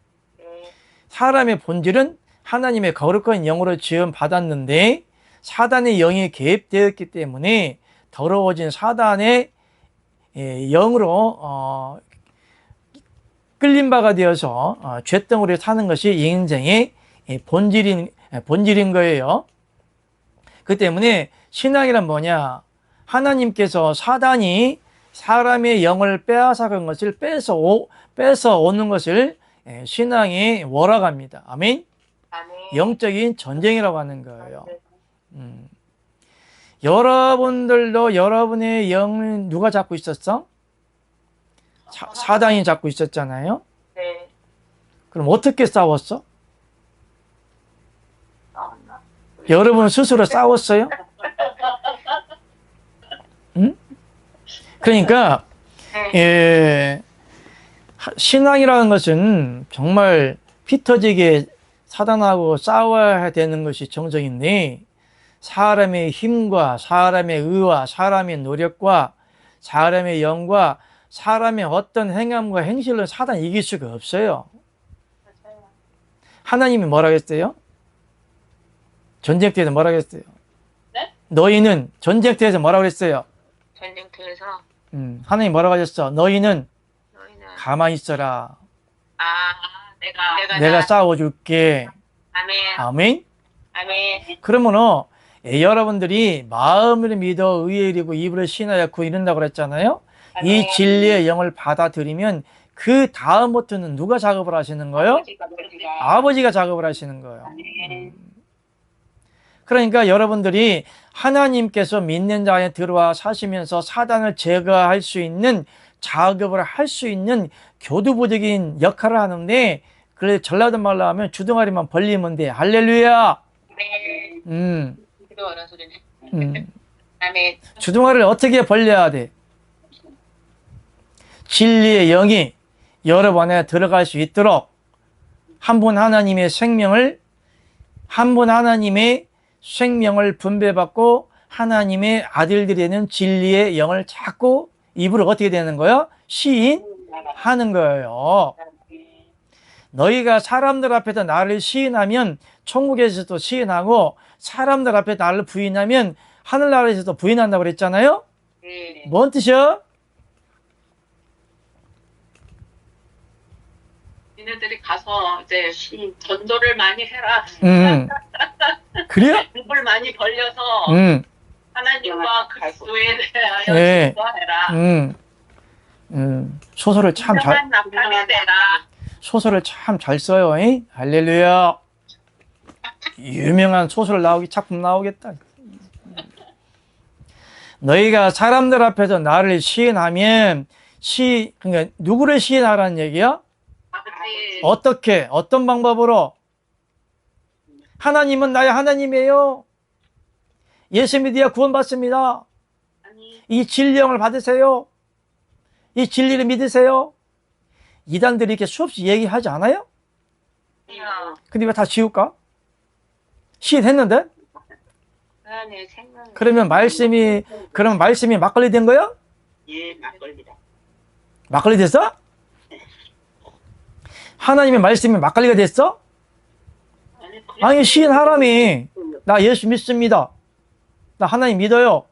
사람의 본질은 하나님의 거룩한 영으로 지음 받았는데 사단의 영이 개입되었기 때문에 더러워진 사단의 영으로 끌린 바가 되어서 죄덩어리에 사는 것이 이 인생의 본질인 거예요. 그 때문에 신앙이란 뭐냐? 하나님께서 사단이 사람의 영을 빼앗아간 것을 뺏어 오는 것을 신앙이 월화갑니다. 아멘? 아멘. 영적인 전쟁이라고 하는 거예요. 여러분들도 여러분의 영을 누가 잡고 있었어? 사단이 잡고 있었잖아요. 네. 그럼 어떻게 싸웠어? 나왔나? 여러분 스스로 싸웠어요? 응? 그러니까 신앙이라는 것은 정말 피 터지게 사단하고 싸워야 되는 것이 정석인데 사람의 힘과 사람의 의와 사람의 노력과 사람의 영과 사람의 어떤 행함과 행실로 사단 이길 수가 없어요. 맞아요. 하나님이 뭐라고 했어요? 전쟁터에서 뭐라고 했어요? 네? 너희는 전쟁터에서 뭐라고 했어요? 전쟁터에서 하나님 뭐라고 하셨어? 너희는 너희는 가만히 있어라. 내가 싸워줄게. 아멘. 아멘? 아멘. 그러면은 여러분들이 마음을 믿어 의에 이르고 입으로 신하였고 이른다고 그랬잖아요. 이 아멘. 진리의 영을 받아들이면 그 다음부터는 누가 작업을 하시는 거예요? 아버지가 작업을 하시는 거예요. 그러니까 여러분들이 하나님께서 믿는 자에 들어와 사시면서 사단을 제거할 수 있는 작업을 할 수 있는 교두보적인 역할을 하는데 그래 전라도 말로 하면 주둥아리만 벌리면 돼. 할렐루야. 네. 기도하는 소리네. 아멘. 주둥아리를 어떻게 벌려야 돼? 진리의 영이 여러분 안에 들어갈 수 있도록 한 분 하나님의 생명을 분배받고 하나님의 아들들이 되는 진리의 영을 찾고 입으로 어떻게 되는 거예요? 시인하는 거예요. 너희가 사람들 앞에서 나를 시인하면 천국에서도 시인하고 사람들 앞에 나를 부인하면 하늘나라에서도 부인한다고 그랬잖아요. 네. 뭔 뜻이야? 니네들이 가서 이제 전도를 많이 해라. 그래요? 입을 많이 벌려서 하나님과 그리스도에 대하여 네. 기도해라. 소설을 참 잘 나팔이 되라. 소설을 참 잘 써요. 잉? 할렐루야. 유명한 소설 작품 나오겠다. 너희가 사람들 앞에서 나를 시인하면 그러니까 누구를 시인하라는 얘기야? 아버지. 어떻게? 어떤 방법으로? 하나님은 나의 하나님이에요. 예수 믿어야 구원받습니다. 아니, 이 진리형을 받으세요. 이 진리를 믿으세요. 이단들이 이렇게 수없이 얘기하지 않아요? 아니요. 근데 왜 다 지울까? 시인했는데? 그안에 생각. 그러면 말씀이 막걸리 된 거야? 예, 막걸리다. 막걸리 됐어? 하나님의 말씀이 막걸리가 됐어? 아니, 시인하람이 나 예수 믿습니다. 나 하나님 믿어요.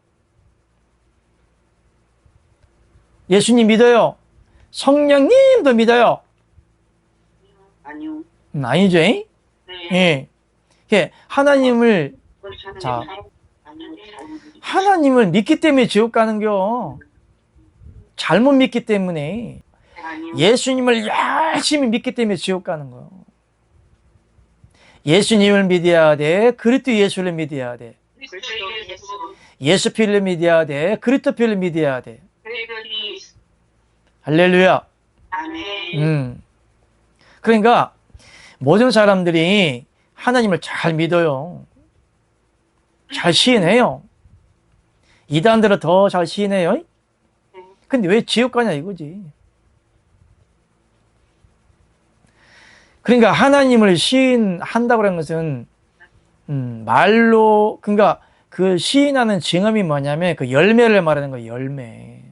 예수님 믿어요. 성령님도 믿어요. 아니요. 아니죠? 네. 예. 예. 하나님을 자, 하나님을 믿기 때문에 지옥 가는겨. 잘못 믿기 때문에. 예수님을 열심히 믿기 때문에 지옥 가는 거예요. 예수님을 믿어야 돼. 그리스도 예수를 믿어야 돼. 예수 피를 믿어야 돼. 그리스도 피를 믿어야 돼. 할렐루야. 그러니까 모든 사람들이 하나님을 잘 믿어요. 잘 시인해요. 이단들은 더 잘 시인해요. 근데 왜 지옥 가냐 이거지. 그러니까 하나님을 시인한다고 하는 것은 말로, 그러니까 그 시인하는 증언이 뭐냐면 그 열매를 말하는 거예요. 열매.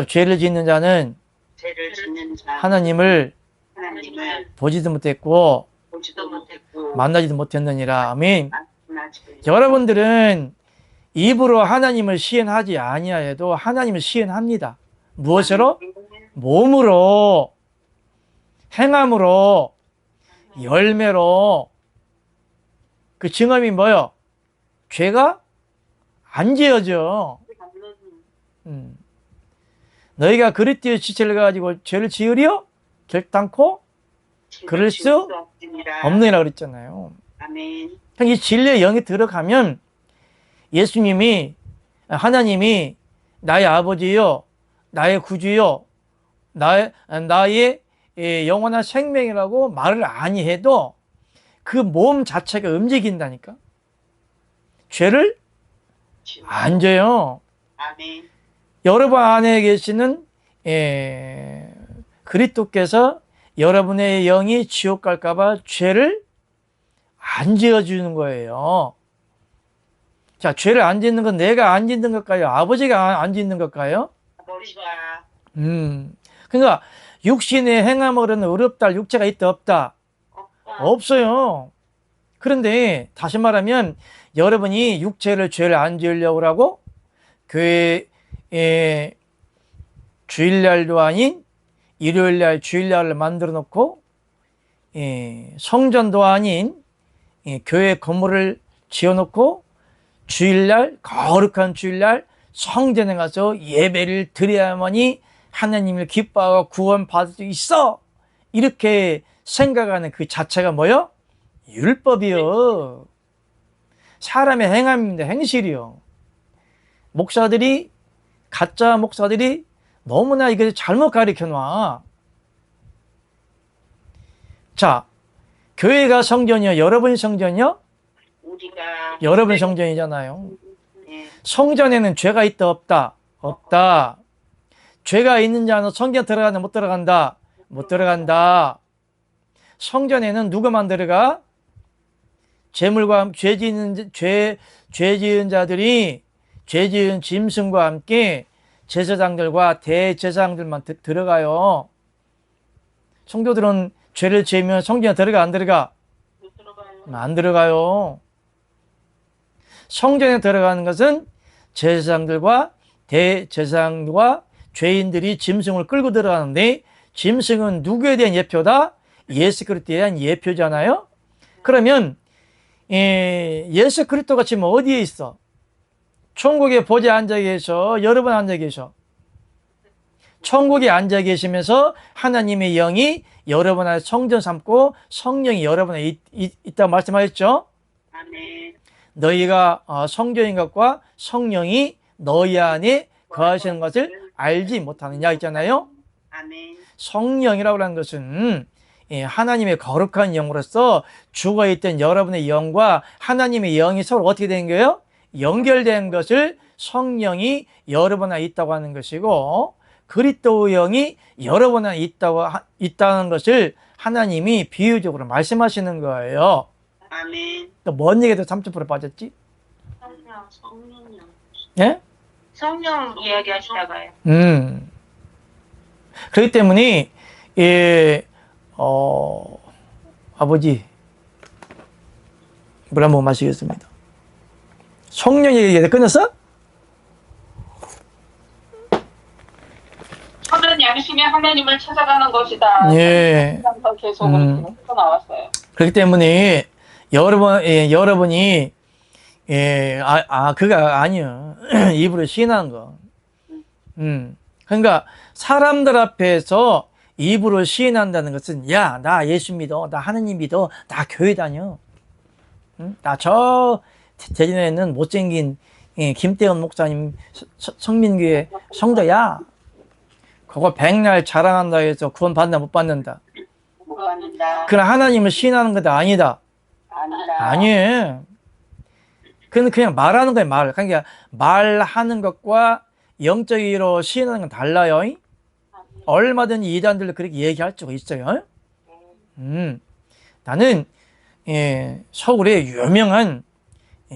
죄를 짓는 자는 하나님을 보지도 못했고 만나지도 못했느니라. 아멘. 여러분들은 입으로 하나님을 시인하지 아니하여도 하나님을 시인합니다. 무엇으로? 몸으로, 행함으로, 열매로. 그 증언이 뭐요? 죄가 안 지어져. 너희가 그리스도의 지체를 가지고 죄를 지으려 결단코 그럴 수 없느니라 그랬잖아요. 이 진리의 영이 들어가면 예수님이, 하나님이 나의 아버지요, 나의 구주요, 나의 영원한 생명이라고 말을 아니해도 그 몸 자체가 움직인다니까. 죄를 안 져요. 여러분 안에 계시는 그리스도께서 여러분의 영이 지옥 갈까봐 죄를 안 지어주는 거예요. 자, 죄를 안 짓는 건 내가 안 짓는 걸까요? 아버지가 안 짓는 걸까요? 아버지가. 그러니까 육신의 행함으로는 어렵다 할 육체가 있다 없다? 없어요. 그런데 다시 말하면 여러분이 육체를 죄를 안 지으려고 하고 교회 주일날도 아닌 일요일날 주일날을 만들어 놓고 성전도 아닌 교회 건물을 지어 놓고 주일날, 거룩한 주일날 성전에 가서 예배를 드려야만이 하나님을 기뻐하고 구원받을 수 있어. 이렇게 생각하는 그 자체가 뭐요? 율법이요. 사람의 행함입니다. 행실이요. 목사들이, 가짜 목사들이 너무나 이걸 잘못 가르쳐 놔. 자, 교회가 성전이요? 여러분이 성전이요? 여러분 성전이잖아요. 성전에는 죄가 있다 없다? 없다. 죄가 있는 자는 성전 들어가나 못 들어간다? 못 들어간다. 성전에는 누구만 들어가? 죄물과 죄 지은 자들이 죄 지은 짐승과 함께 제사장들과 대제사장들만 들어가요. 성도들은 죄를 지으면 성전에 들어가 안 들어가? 안 들어가요. 성전에 들어가는 것은 제사장들과 대제사장과 죄인들이 짐승을 끌고 들어가는데 짐승은 누구에 대한 예표다? 예수 그리스도에 대한 예표잖아요. 그러면 예수 그리스도가 지금 어디에 있어? 천국에 보좌에 앉아 계셔? 여러분 앉아 계셔? 천국에 앉아 계시면서 하나님의 영이 여러분 안에 성전 삼고 성령이 여러분 안에 있다고 말씀하셨죠? 아멘. 너희가 성전인 것과 성령이 너희 안에 거하시는 것을 알지 못하느냐 있잖아요. 아멘. 성령이라고 하는 것은 하나님의 거룩한 영으로서 죽어있던 여러분의 영과 하나님의 영이 서로 어떻게 된 거예요? 연결된 것을 성령이 여러분 안에 있다고 하는 것이고, 그리스도의 영이 여러분 안에 있다는 것을 하나님이 비유적으로 말씀하시는 거예요. 아멘. 또 뭔 얘기도 30% 빠졌지? 성령이요. 예? 성령 이야기하시다가요. 그렇기 때문에 아버지 물 한번 마시겠습니다. 성령 얘기 끝났어? 선한 양심이 하나님을 찾아가는 것이다. 예. 계속 나왔어요. 그렇기 때문에 여러분이 그가 아니요. 입으로 시인하는 거. 그러니까 사람들 앞에서 입으로 시인한다는 것은, 야, 나 예수 믿어, 나 하느님 믿어, 나 교회 다녀. 나 저 대전에 있는 못생긴 김태원 목사님 성민교회 성도야. 그거 백날 자랑한다 해서 구원 받나 못 받는다. 그러나 하나님을 시인하는 것도 아니다. 아니에요. 그는 그냥 말하는 거예요, 말. 그러니까 말하는 것과 영적으로 시인하는 건 달라요. 얼마든지 이단들도 그렇게 얘기할 수가 있어요. 나는 서울에 유명한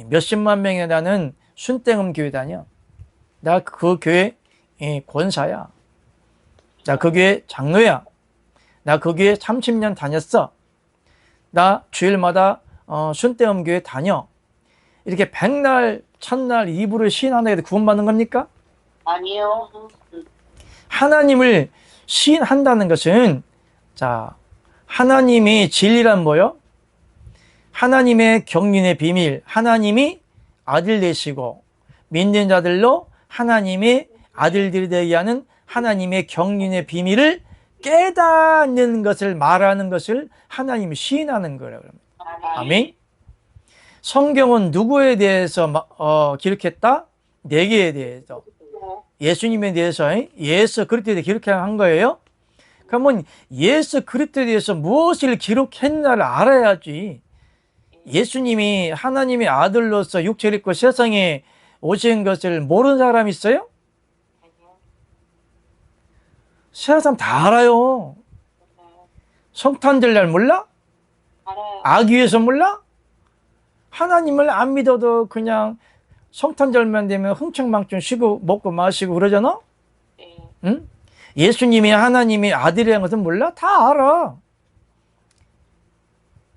몇십만 명에 나는 순땡음 교회 다녀. 나 그 교회 권사야. 나 그 교회 장로야. 나 그 교회 30년 다녔어. 나 주일마다 순땡음 교회 다녀. 이렇게 백날 천날 입으로 시인하는 게 구원받는 겁니까? 아니요. 하나님을 시인한다는 것은, 자, 하나님의 진리란 뭐요? 하나님의 경륜의 비밀, 하나님이 아들 되시고 믿는 자들로 하나님의 아들들이 되게 하는 하나님의 경륜의 비밀을 깨닫는 것을 말하는 것을 하나님이 시인하는 거라고 합니다. 아멘. 성경은 누구에 대해서 기록했다? 네 개에 대해서. 예수님에 대해서, 예수 그리스도에 대해 기록한 거예요. 그러면 예수 그리스도에 대해서 무엇을 기록했나를 알아야지. 예수님이 하나님의 아들로서 육체를 입고 세상에 오신 것을 모르는 사람이 있어요? 세상 사람 다 알아요. 성탄절날 몰라? 아기에서 몰라? 하나님을 안 믿어도 그냥 성탄절만 되면 흥청망청 쉬고 먹고 마시고 그러잖아? 응? 예수님이 하나님의 아들이라는 것은 몰라? 다 알아.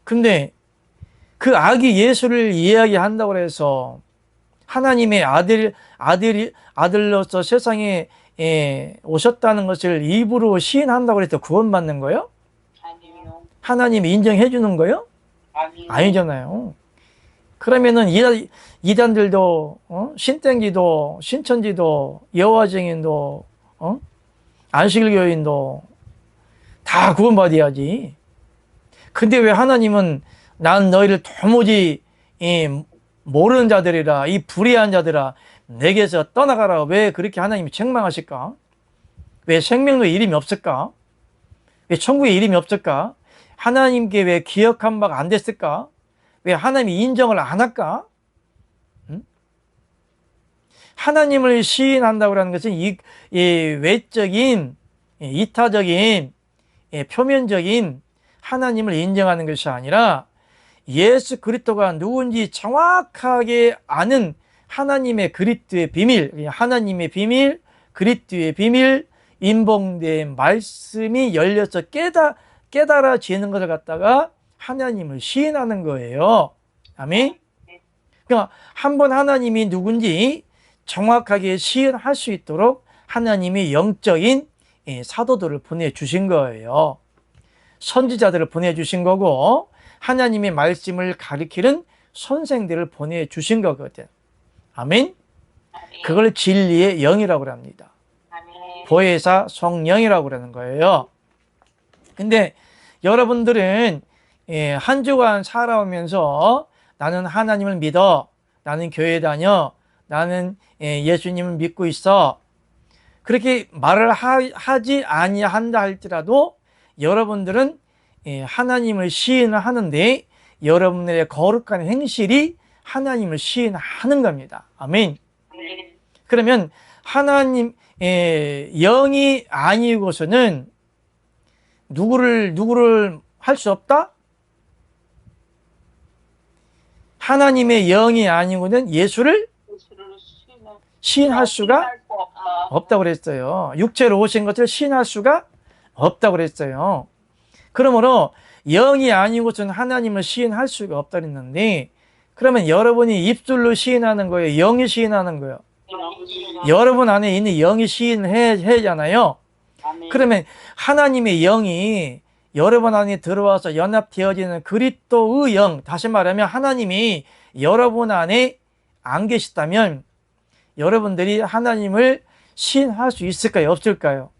근데 그 아기 예수를 이야기한다고 해서 하나님의 아들로서 세상에 오셨다는 것을 입으로 시인한다고 해서 구원받는 거예요? 아니요. 하나님이 인정해 주는 거예요? 아니잖아요. 그러면은 이단들도 신땡기도 신천지도 여호와증인도 안식일교인도 다 구원받아야지. 근데 왜 하나님은 난 너희를 도무지 모르는 자들이라, 이 불의한 자들아 내게서 떠나가라, 왜 그렇게 하나님이 책망하실까? 왜 생명도 이름이 없을까? 왜 천국에 이름이 없을까? 하나님께 왜 기억한 바가 안 됐을까? 왜 하나님이 인정을 안 할까? 하나님을 시인한다고 하는 것은 이 외적인, 이타적인, 표면적인 하나님을 인정하는 것이 아니라 예수 그리스도가 누군지 정확하게 아는 하나님의 그리스도의 비밀, 하나님의 비밀, 그리스도의 비밀, 인봉된 말씀이 열려서 깨달아지는 것을 갖다가 하나님을 시인하는 거예요. 아멘. 그러니까 한번 하나님이 누군지 정확하게 시인할 수 있도록 하나님이 영적인 사도들을 보내주신 거예요. 선지자들을 보내주신 거고 하나님의 말씀을 가리키는 선생들을 보내주신 거거든. 아멘. 그걸 진리의 영이라고 합니다. 보혜사 성령이라고 그러는 거예요. 근데 여러분들은 한 주간 살아오면서 나는 하나님을 믿어, 나는 교회 다녀, 나는 예수님을 믿고 있어, 그렇게 말을 하지 아니한다 할지라도 여러분들은 하나님을 시인하는데 여러분들의 거룩한 행실이 하나님을 시인하는 겁니다. 아멘. 그러면 하나님 영이 아니고서는 누구를 할 수 없다? 하나님의 영이 아니고는 예수를 시인할 수가 없다고 그랬어요. 육체로 오신 것을 시인할 수가 없다고 그랬어요. 그러므로 영이 아니고서는 하나님을 시인할 수가 없다 그랬는데, 그러면 여러분이 입술로 시인하는 거예요? 영이 시인하는 거예요? 여러분 안에 있는 영이 시인해야잖아요. 그러면 하나님의 영이 여러분 안에 들어와서 연합되어지는 그리스도의 영, 다시 말하면 하나님이 여러분 안에 안 계시다면 여러분들이 하나님을 시인할 수 있을까요? 없을까요?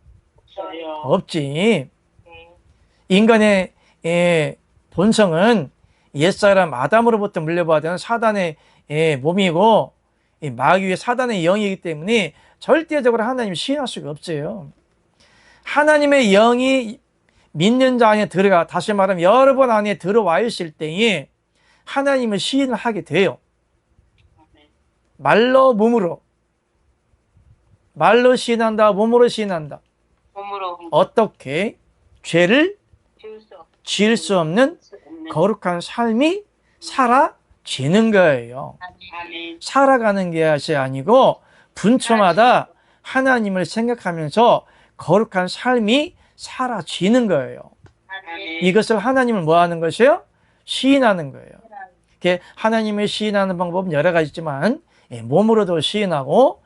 없지. 인간의 본성은 옛사람 아담으로부터 물려받은 사단의 몸이고 마귀의 사단의 영이기 때문에 절대적으로 하나님을 시인할 수가 없어요. 하나님의 영이 믿는 자 안에 들어가, 다시 말하면 여러분 안에 들어와 있을 때에 하나님을 시인을 하게 돼요. 말로 몸으로. 말로 시인한다, 몸으로 시인한다. 어떻게? 죄를 지을 수 없는 거룩한 삶이 살아지는 거예요. 살아가는 것이 아니고 분초마다 하나님을 생각하면서 거룩한 삶이 사라지는 거예요. 이것을 하나님을 뭐 하는 것이요? 시인하는 거예요. 하나님을 시인하는 방법은 여러 가지 있지만 몸으로도 시인하고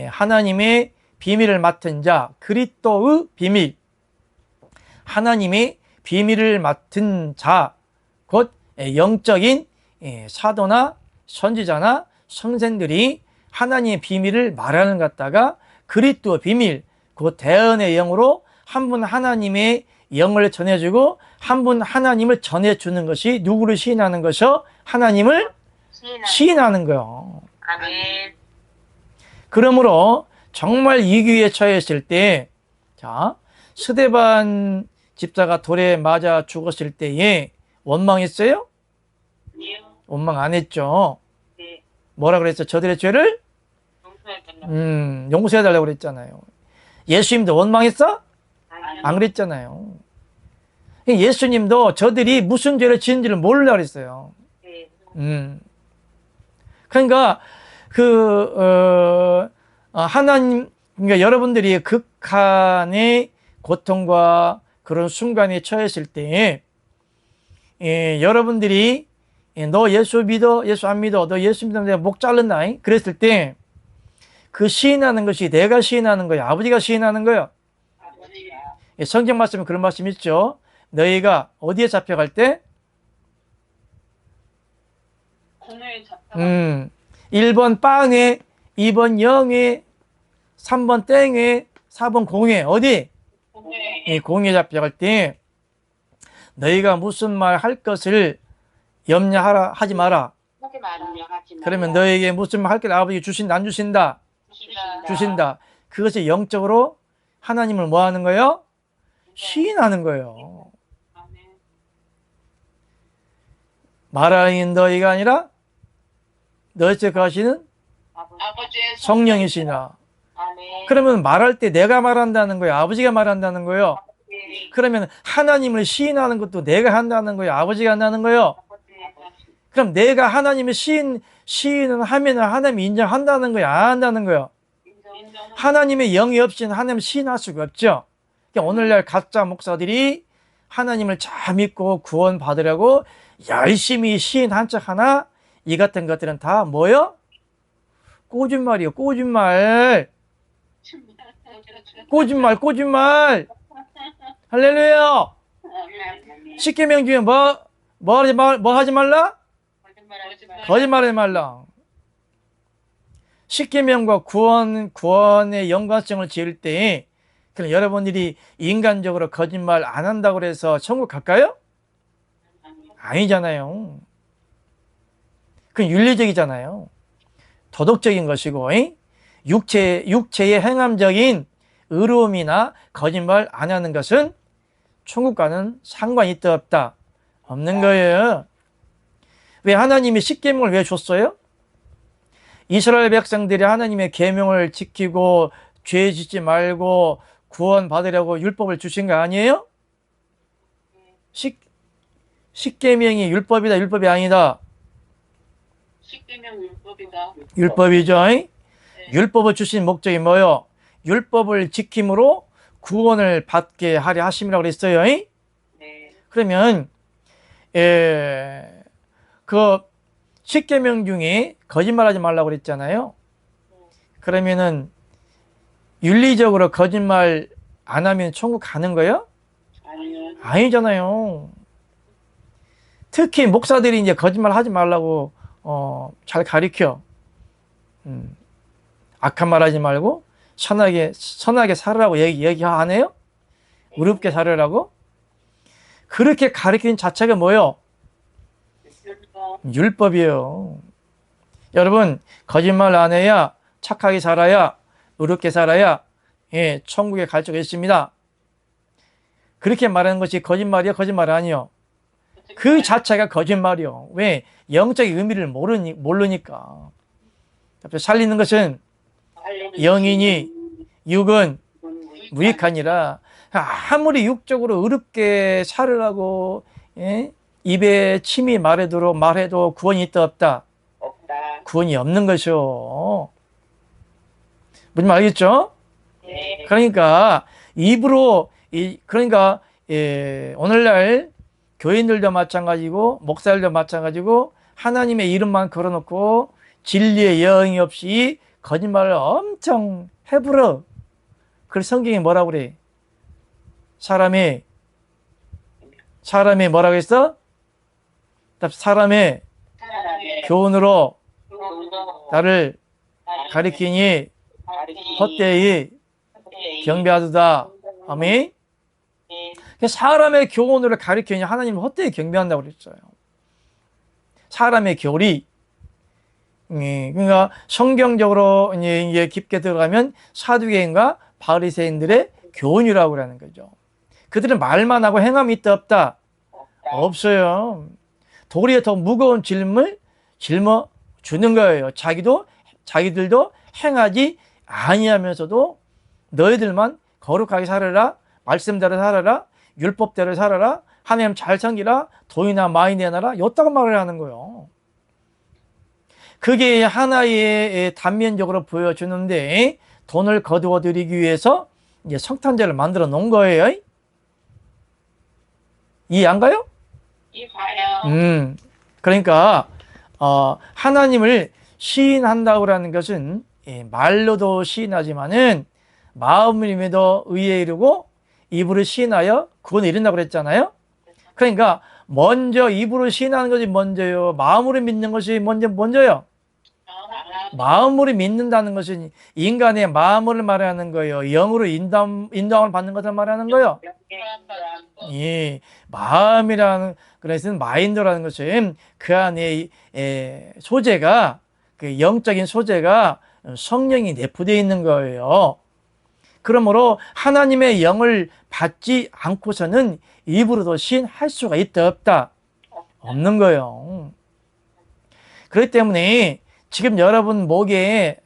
하나님의 비밀을 맡은 자, 그리스도의 비밀, 하나님의 비밀을 맡은 자, 곧 영적인 사도나 선지자나 선생들이 하나님의 비밀을 말하는 것 같다가 그리스도의 비밀, 그 대언의 영으로 한 분 하나님의 영을 전해주고 한 분 하나님을 전해주는 것이 누구를 시인하는 것이요? 하나님을 시인하는 거예요. 아멘. 그러므로 정말 위기에 처했을 때, 자, 스데반 집사가 돌에 맞아 죽었을 때에 원망했어요? 원망 안 했죠. 뭐라 그랬어? 저들의 죄를 용서해달라고 그랬잖아요. 예수님도 원망했어? 안 그랬잖아요. 예수님도 저들이 무슨 죄를 지은지를 모르려고 그랬어요. 그러니까 하나님, 그러니까 여러분들이 극한의 고통과 그런 순간에 처했을 때, 여러분들이 너 예수 믿어, 예수 안 믿어, 너 예수 믿으면 내가 목 자른다, 그랬을 때 그 시인하는 것이 내가 시인하는 거야, 아버지가 시인하는 거야? 성경 말씀에 그런 말씀 있죠. 너희가 어디에 잡혀갈 때? 1번 빵에, 2번 영에, 3번 땡에, 4번 공에. 어디? 공에 잡혀갈 때 너희가 무슨 말 할 것을 하지 마라. 그러면 너에게 무슨 말 할 걸 아버지가 주신다, 안 주신다? 주신다. 그것이 영적으로 하나님을 뭐 하는 거예요? 시인하는 거예요. 말하는 너희가 아니라 너희째 가시는 성령이시나. 그러면 말할 때 내가 말한다는 거예요? 아버지가 말한다는 거예요? 그러면 하나님을 시인하는 것도 내가 한다는 거예요? 아버지가 한다는 거예요? 그럼 내가 하나님을 시인을 하면 하나님이 인정한다는 거예요? 안 한다는 거예요? 하나님의 영이 없이는 하나님을 시인할 수가 없죠. 그러니까 오늘날 가짜 목사들이 하나님을 잘 믿고 구원 받으려고 열심히 시인한 척 하나, 이 같은 것들은 다 뭐요? 꼬짓말이요, 꼬짓말. 꼬짓말. 할렐루야. 십계명 중에 뭐 하지 말라? 거짓말하지 말라. 십계명과 구원의 연관성을 지을 때, 그럼 여러분들이 인간적으로 거짓말 안 한다고 해서 천국 갈까요? 아니잖아요. 그건 윤리적이잖아요. 도덕적인 것이고, 육체의 행함적인 의로움이나 거짓말 안 하는 것은 천국과는 상관이 있다 없다? 없는 거예요. 왜 하나님이 십계명을 왜 줬어요? 이스라엘 백성들이 하나님의 계명을 지키고 죄 짓지 말고 구원 받으려고 율법을 주신 거 아니에요? 십계명이 율법이다, 율법이 아니다? 십계명 율법이다. 율법이죠. 율법을 주신 목적이 뭐요? 율법을 지킴으로 구원을 받게 하려 하심이라고 그랬어요. 네. 그러면 그 십계명 중에 거짓말하지 말라고 그랬잖아요. 그러면은 윤리적으로 거짓말 안 하면 천국 가는 거예요? 아니요. 아니잖아요. 특히 목사들이 이제 거짓말 하지 말라고 잘 가르쳐. 악한 말 하지 말고 선하게 살으라고 얘기 안 해요? 의롭게 살으라고? 그렇게 가르치는 자체가 뭐예요? 율법이에요. 여러분, 거짓말 안 해야 착하게 살아야 의롭게 살아야 천국에 갈 수가 있습니다. 그렇게 말하는 것이 거짓말이야? 거짓말 아니요? 그 자체가 거짓말이요. 왜? 영적인 의미를 모르니까. 살리는 것은 영이니 육은 무익하니라. 아무리 육적으로 의롭게 살으라고 입에 침이 말해도 구원이 있다 없다? 없다. 구원이 없는 것이요. 무슨 말 알겠죠? 네. 그러니까 입으로 그러니까 오늘날 교인들도 마찬가지고 목사들도 마찬가지고 하나님의 이름만 걸어놓고 진리의 여행이 없이 거짓말을 엄청 해부러. 그래서 성경이 뭐라고 그래? 사람이 뭐라고 했어? 사람의 교훈으로 나를 가리키니 헛되이 경배하도다. 아멘. 사람의 교훈으로 가리키니 하나님은 헛되이 경배한다고 그랬어요. 사람의 교리. 그러니까 성경적으로 이제 깊게 들어가면 사두개인과 바리새인들의 교훈이라고 하는 거죠. 그들은 말만 하고 행함이 있다 없다? 없어요. 도리에 더 무거운 짐을 짊어 주는 거예요. 자기들도 행하지 아니하면서도 너희들만 거룩하게 살아라, 말씀대로 살아라, 율법대로 살아라, 하나님 잘 섬기라, 돈이나 많이 내놔라, 요따고 말을 하는 거예요. 그게 하나의 단면적으로 보여주는데 돈을 거두어 드리기 위해서 이제 성탄절을 만들어 놓은 거예요. 이해 안 가요? 이봐요. 그러니까 하나님을 시인한다고 하는 것은 말로도 시인하지만은 마음으로도 의에 이르고 입으로 시인하여 구원에 이른다고 그랬잖아요. 그러니까 먼저 입으로 시인하는 것이 먼저요, 마음으로 믿는 것이 먼저요. 마음으로 믿는다는 것은 인간의 마음을 말하는 거예요. 영으로 인도함을 받는 것을 말하는 거예요. 예, 마음이라는 그래서 마인드라는 것은 그 안에 소재가, 그 영적인 소재가 성령이 내포되어 있는 거예요. 그러므로 하나님의 영을 받지 않고서는 입으로도 시인할 수가 있다 없다? 없는 거예요. 그렇기 때문에 지금 여러분 목에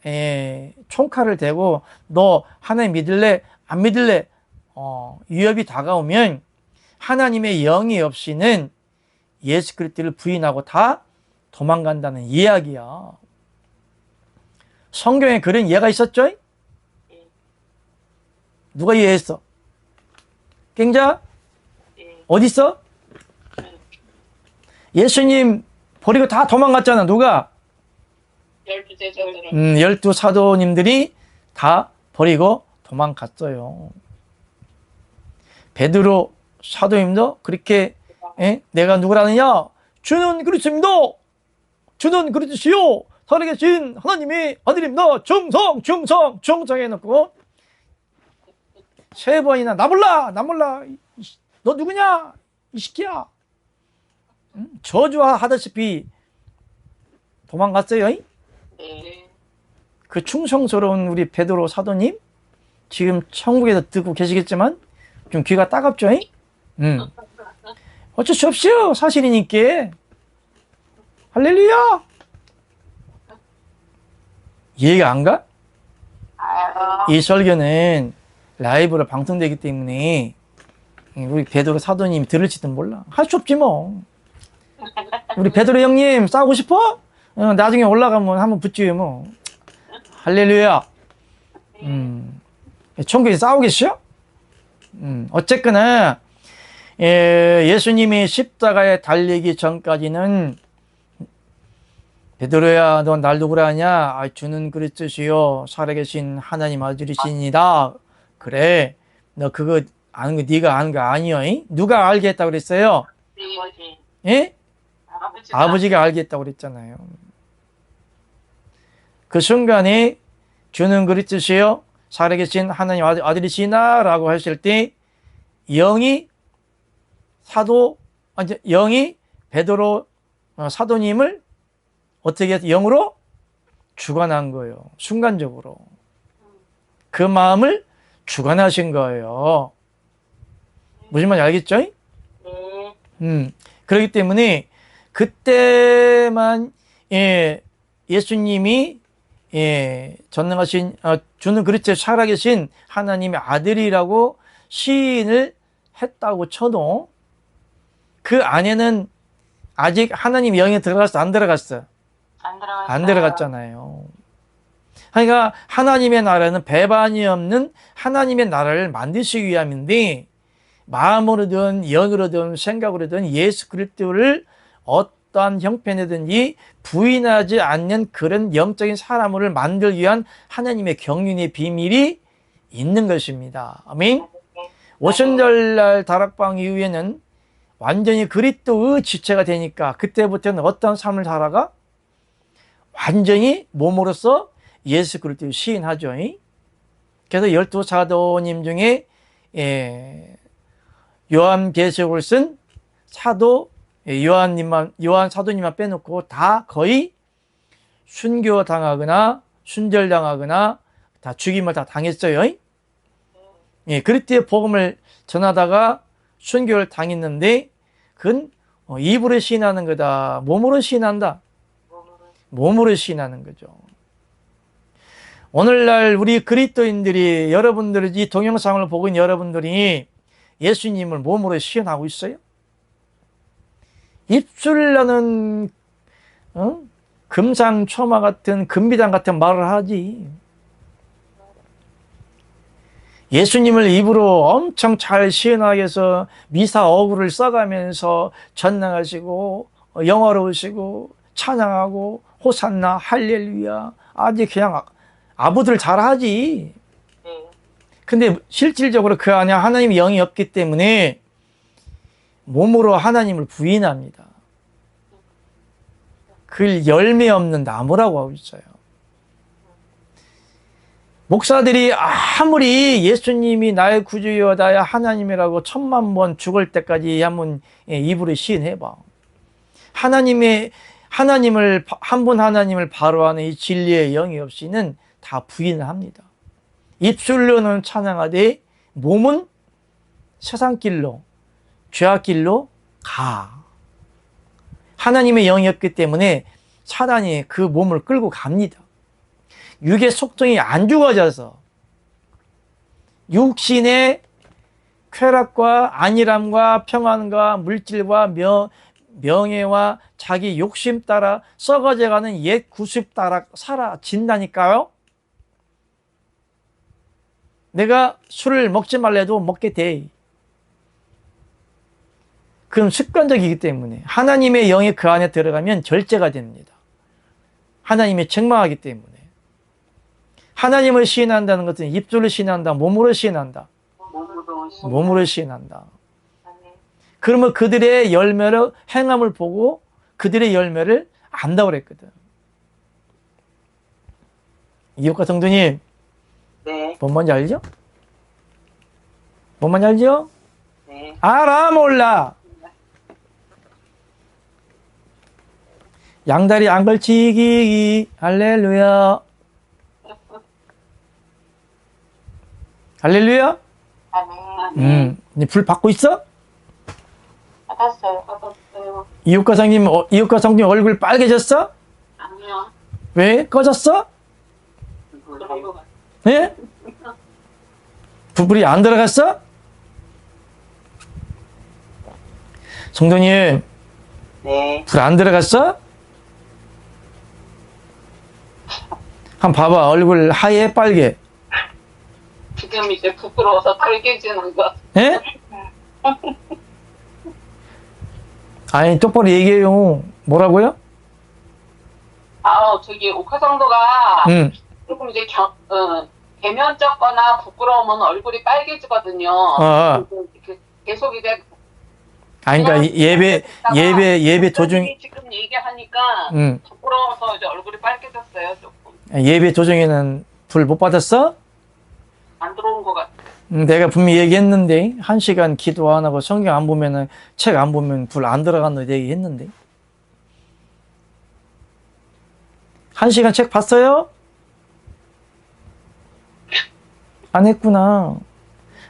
총칼을 대고 너 하나님 믿을래? 안 믿을래? 위협이 다가오면 하나님의 영이 없이는 예수 그리스도를 부인하고 다 도망간다는 이야기야. 성경에 그런 예가 있었죠? 누가 이해했어? 깽자? 어디 있어? 예수님 버리고 다 도망갔잖아. 누가? 12제자들은 12 사도님들이 다 버리고 도망갔어요. 베드로 사도님도 그렇게 내가 누구라느냐? 주는 그리스도입니다. 주는 그리스도시요 살아계신 하나님의 아들입니다. 충성 해놓고 3번이나 나 몰라 너 누구냐 이 새끼야. 저주하다시피 도망갔어요. 네. 그 충성스러운 우리 베드로 사도님 지금 천국에서 듣고 계시겠지만 좀 귀가 따갑죠? 어쩔 수 없어요. 사실이니까. 할렐루야. 이해가 안 가? 이 설교는 라이브로 방송되기 때문에 우리 베드로 사도님이 들을지도 몰라. 할 수 없지 뭐. 우리 베드로 형님 싸우고 싶어? 나중에 올라가면 한번 붙지요 뭐. 할렐루야. 천국에서 싸우겠어요? 어쨌거나 예수님이 십자가에 달리기 전까지는 베드로야 너 날 누구라 하냐? 주는 그리스도시요 살아계신 하나님 아들이시니다. 그래 너 그거 아는 거 네가 아는 거 아니여? 누가 알게 했다고 그랬어요? 아버지. 예? 아버지가 알게 했다고 그랬잖아요. 그 순간에 주는 그리스도시요 살아계신 하나님 아들이시나 라고 했을 때 영이 베드로 사도님을 어떻게 해서 영으로 주관한 거예요. 순간적으로. 그 마음을 주관하신 거예요. 무슨 말인지 알겠죠? 그렇기 때문에 그때만 예수님이 전능하신 주는 그리스도 살아계신 하나님의 아들이라고 시인을 했다고 쳐도 그 안에는 아직 하나님 영이 들어갔어? 안 들어갔어? 안 들어갔잖아요. 그러니까 하나님의 나라는 배반이 없는 하나님의 나라를 만드시기 위함인데 마음으로든 영으로든 생각으로든 예수 그리스도를 어떠한 형편이든지 부인하지 않는 그런 영적인 사람을 만들기 위한 하나님의 경륜의 비밀이 있는 것입니다. 아멘. 오순절날 다락방 이후에는 완전히 그리스도의 지체가 되니까 그때부터는 어떤 삶을 살아가? 완전히 몸으로서 예수 그리스도를 시인하죠. 그래서 12사도님 중에 요한계시록을 쓴 사도 요한 사도님만 빼놓고 다 거의 순교당하거나 순절당하거나 다 죽임을 다 당했어요. 그리스도의 복음을 전하다가 순교를 당했는데 그건 입으로 시인하는 거다. 몸으로 시인한다. 몸으로 시인하는 거죠. 오늘날 우리 그리스도인들이 여러분들이 이 동영상을 보고 있는 여러분들이 예수님을 몸으로 시인하고 있어요? 입술로는 금상첨화 같은 금비단 같은 말을 하지. 예수님을 입으로 엄청 잘 시인하게 해서 미사 어구를 써가면서 전능하시고 영어로우시고 찬양하고 호산나 할렐루야 아주 그냥 아부들 잘하지. 근데 실질적으로 그 안에 하나님의 영이 없기 때문에 몸으로 하나님을 부인합니다. 그걸 열매 없는 나무라고 하고 있어요. 목사들이 아무리 예수님이 나의 구주여 나의 하나님이라고 1000만 번 죽을 때까지 한번 입으로 시인해봐. 한 분 하나님을 바로 하는 이 진리의 영이 없이는 다 부인을 합니다. 입술로는 찬양하되 몸은 세상길로 죄악길로 가. 하나님의 영이 없기 때문에 사단이 그 몸을 끌고 갑니다. 육의 속성이 안 죽어져서 육신의 쾌락과 안일함과 평안과 물질과 명예와 자기 욕심 따라 썩어져가는 옛 구습 따라 사라진다니까요. 내가 술을 먹지 말래도 먹게 돼. 그럼 습관적이기 때문에 하나님의 영이 그 안에 들어가면 절제가 됩니다. 하나님이 책망하기 때문에. 하나님을 시인한다는 것은 입술로 시인한다, 몸으로 시인한다. 몸으로 시인한다. 그러면 그들의 열매를 행함을 보고 그들의 열매를 안다고 그랬거든. 이웃과 성도님, 네. 뭔 말인지 알죠? 뭔 말인지 알죠? 네. 알아 몰라. 양다리 안 걸치기 할렐루야. 할렐루야? 아멘. 불 받고 있어? 받았어요. 이웃과장님 얼굴 빨개졌어? 아니요. 왜? 꺼졌어? 그런 거 같아요. 예? 불이 안 들어갔어? 성도님, 네. 불 안 들어갔어? 한번 봐봐. 얼굴 하얘, 빨개. 지금 이제 부끄러워서 빨개지는 거. 예? 아니, 똑바로 얘기해요. 뭐라고요? 저기 옥화성도가 응. 조금 이제 대면적거나 부끄러우면 얼굴이 빨개지거든요. 이렇게 계속 이제 아니, 그러니까 예배 도중, 지금 얘기하니까 응. 부끄러워서 이제 얼굴이 빨개졌어요. 조금 예배 도중에는 불 못 받았어? 안 들어온 것 같아요. 내가 분명히 얘기했는데, 1시간 기도 안 하고 성경 안 보면은, 책 안 보면 불 안 들어간다고 얘기했는데. 1시간 책 봤어요? 안 했구나.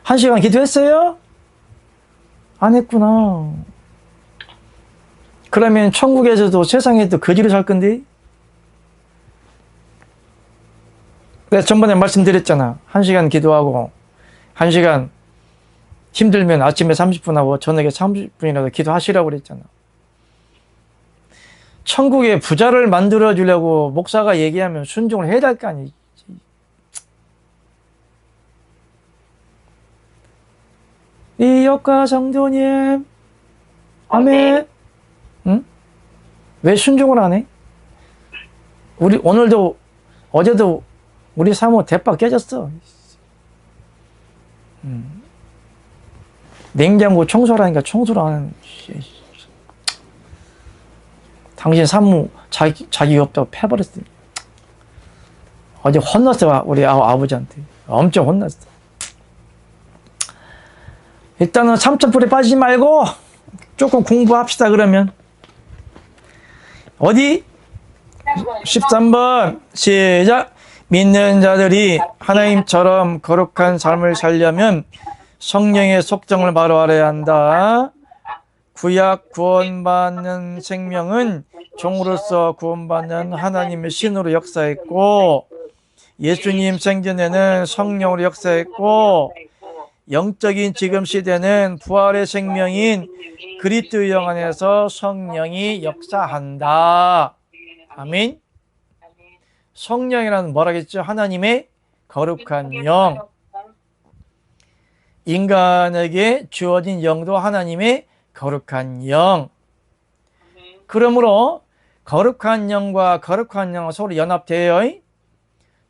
1시간 기도했어요? 안 했구나. 그러면 천국에서도 세상에도 거지로 살 건데? 내가 전번에 말씀드렸잖아. 1시간 기도하고, 1시간 힘들면 아침에 30분 하고 저녁에 30분이라도 기도하시라고 그랬잖아. 천국에 부자를 만들어 주려고 목사가 얘기하면 순종을 해야 될 거 아니지. 이역과 성도님, 아멘. 응? 왜 순종을 안 해? 우리 오늘도 어제도 우리 사모 대박 깨졌어. 냉장고 청소를 하니까 청소를 안 하는. 당신 사모 자기 없다고 패버렸어. 어제 혼났어. 우리 아버지한테 엄청 혼났어. 일단은 삼천불에 빠지지 말고 조금 공부합시다. 그러면 어디? 13번 시작. 믿는 자들이 하나님처럼 거룩한 삶을 살려면 성령의 속정을 바로 알아야 한다. 구약 구원받는 생명은 종으로서 구원받는 하나님의 신으로 역사했고, 예수님 생전에는 성령으로 역사했고, 영적인 지금 시대는 부활의 생명인 그리스도 영 안에서 성령이 역사한다. 아멘. 성령이라는 뭐라겠죠? 하나님의 거룩한 영. 인간에게 주어진 영도 하나님의 거룩한 영. 그러므로 거룩한 영과 거룩한 영은 서로 연합돼요.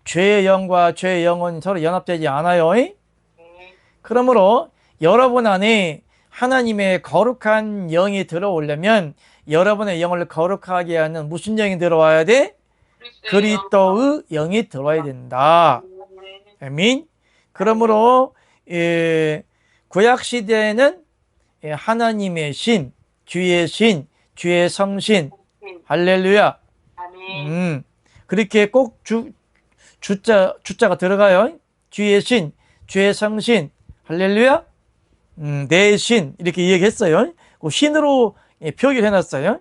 죄의 영과 죄의 영은 서로 연합되지 않아요. 그러므로 여러분 안에 하나님의 거룩한 영이 들어오려면 여러분의 영을 거룩하게 하는 무슨 영이 들어와야 돼? 그리스도의 영이 들어와야 된다. 아멘. 그러므로 구약 시대에는 하나님의 신, 주의 성신, 할렐루야. 그렇게 꼭 주자가 들어가요. 주의 신, 주의 성신, 할렐루야. 내 신 이렇게 얘기했어요. 그 신으로 표기해놨어요.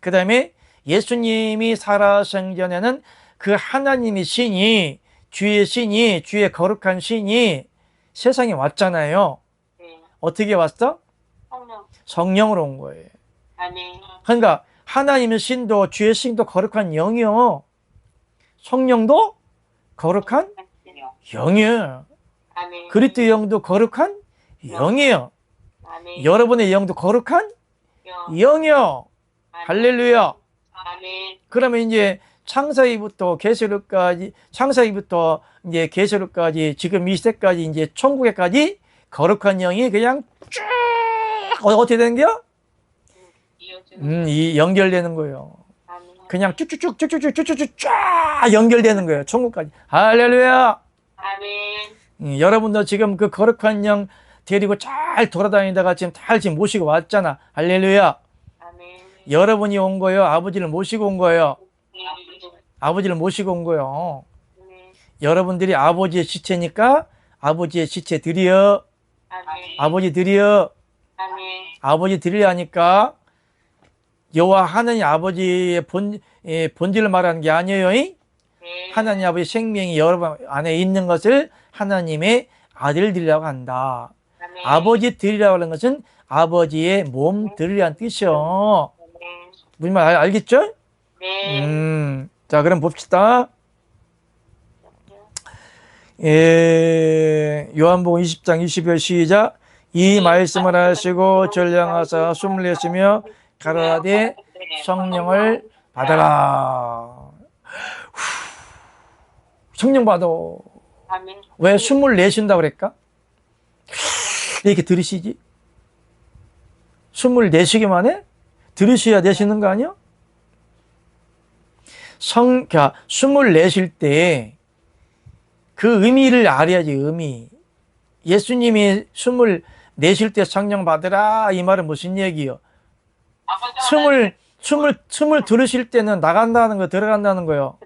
그 다음에 예수님이 살아가신 전에는 그 하나님의 신이, 주의 거룩한 신이 세상에 왔잖아요. 어떻게 왔어? 성령으로 온 거예요. 그러니까 하나님의 신도 주의 신도 거룩한 영이요. 성령도 거룩한 영이에요. 그리스도 영도 거룩한 영이에요. 여러분의 영도 거룩한 영이요. 할렐루야. 그러면 이제 창세기부터 계시록까지, 창세기부터 이제 계시록까지, 지금 이 시대까지 이제 천국에까지 거룩한 영이 그냥 쭉 어떻게 되는 거요? 이 연결되는 거예요. 그냥 쭉쭉쭉 쫙 연결되는 거예요. 천국까지. 할렐루야. 여러분도 지금 그 거룩한 영 데리고 잘 돌아다니다가 지금 모시고 왔잖아. 할렐루야. 여러분이 온 거예요? 아버지를 모시고 온 거예요? 아버지를 모시고 온 거예요. 여러분들이 아버지의 시체니까 아버지의 시체 드려. 아버지 드려. 아멘. 아버지 드리려 하니까 여호와 하나님 아버지의 본질을 말하는 게 아니에요. 네. 하나님 아버지 생명이 여러분 안에 있는 것을 하나님의 아들 드리려고 한다. 아멘. 아버지 드리려고 하는 것은 아버지의 몸 드리려는 뜻이요. 아멘. 무슨 말 알겠죠? 네. 자, 그럼 봅시다. 요한복음 20장 20절 시작. 이 말씀을 하시고 전령하사 숨을 내쉬며 가라사대 성령을 받아라. 성령 받아. 아멘. 왜 숨을 내쉰다고 그랬까? 이렇게 들으시지? 숨을 내쉬기만 해? 들으셔야 내쉬는 거 아니야? 숨을 내쉴 때 그 의미를 알아야지, 의미. 예수님이 숨을 내쉴 때 성령 받으라, 이 말은 무슨 얘기요? 숨을 들으실 때는 나간다는 거, 들어간다는 거요.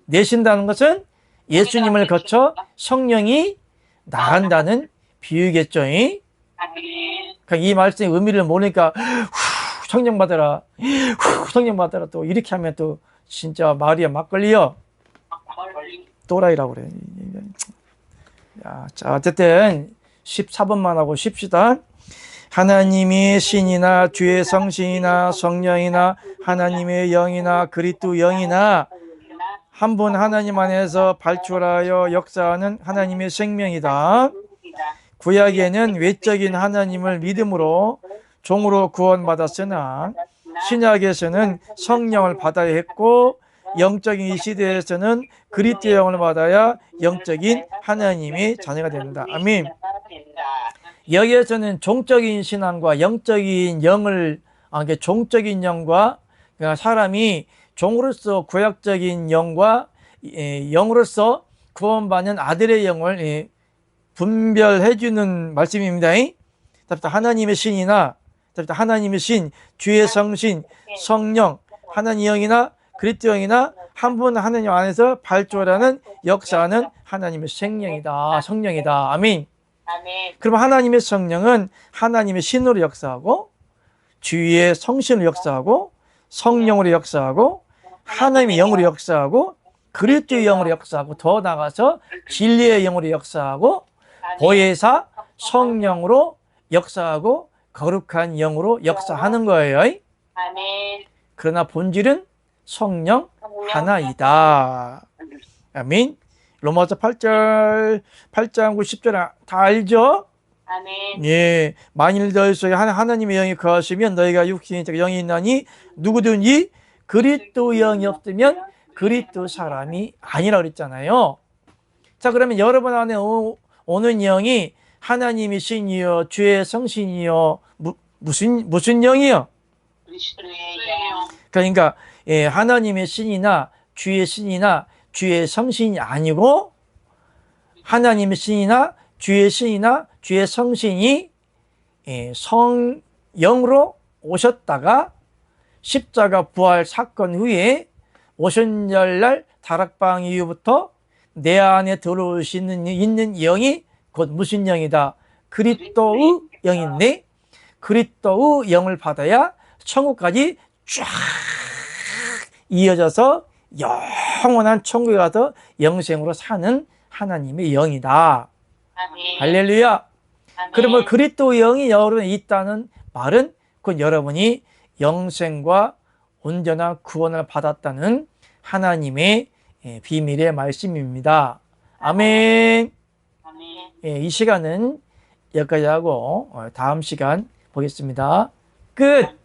내쉰다는 것은 예수님을 거쳐 성령이 나간다는 비유겠죠. 그러니까 이 말씀의 의미를 모르니까 성령 받아라, 성령 받아라 또 이렇게 하면 또 진짜 말이야 막걸리요. 또라이라고 그래. 자, 어쨌든 14번만 하고 쉽시다. 하나님이 신이나 주의 성신이나 성령이나 하나님의 영이나 그리스도 영이나 한 분 하나님 안에서 발출하여 역사하는 하나님의 생명이다. 구약에는 외적인 하나님을 믿음으로 종으로 구원받았으나 신약에서는 성령을 받아야 했고 영적인 이 시대에서는 그리스도의 영을 받아야 영적인 하나님의 자녀가 된다. 아멘. 여기에서는 종적인 신앙과 영적인 영을, 종적인 영과 그러니까 사람이 종으로서 구약적인 영과 영으로서 구원받는 아들의 영을 분별해주는 말씀입니다. 하나님의 신이나 하나님의 신, 주의 성신, 성령, 하나님 영이나 그리스도 영이나 한 분 하나님 안에서 발주하는 역사하는 하나님의 생명이다, 성령이다. 아멘. 그럼 하나님의 성령은 하나님의 신으로 역사하고 주의 성신으로 역사하고 성령으로 역사하고 하나님의 영으로 역사하고 그리스도의 영으로 역사하고 더 나아가서 진리의 영으로 역사하고 보혜사 성령으로 역사하고 거룩한 영으로 역사하는 거예요. 그러나 본질은 성령 하나이다. 아멘. 로마서 8장 9, 10절 다 알죠? 아멘. 예. 만일 너희 속에 하나님의 영이 거하시면 너희가 육신이 영이 있나니 누구든지 그리스도 영이 없으면 그리스도 사람이 아니라 그랬잖아요. 자, 그러면 여러분 안에 오는 영이 하나님의 신이요, 주의 성신이요, 무슨 영이요? 그러니까 하나님의 신이나 주의 신이나 주의 성신이 아니고 하나님의 신이나 주의 신이나 주의 성신이 성령으로 오셨다가 십자가 부활 사건 후에 오순절날 다락방 이후부터 내 안에 들어오시는 있는 영이 곧 무슨 영이다? 그리스도의 영인데 그리스도의 영을 받아야 천국까지 쫙 이어져서 영원한 천국에 가서 영생으로 사는 하나님의 영이다. 아멘. 할렐루야. 아멘. 그러면 그리스도의 영이 여러분에 있다는 말은 그건 여러분이 영생과 온전한 구원을 받았다는 하나님의 비밀의 말씀입니다. 아멘. 아멘. 이 시간은 여기까지 하고 다음 시간 보겠습니다. 끝.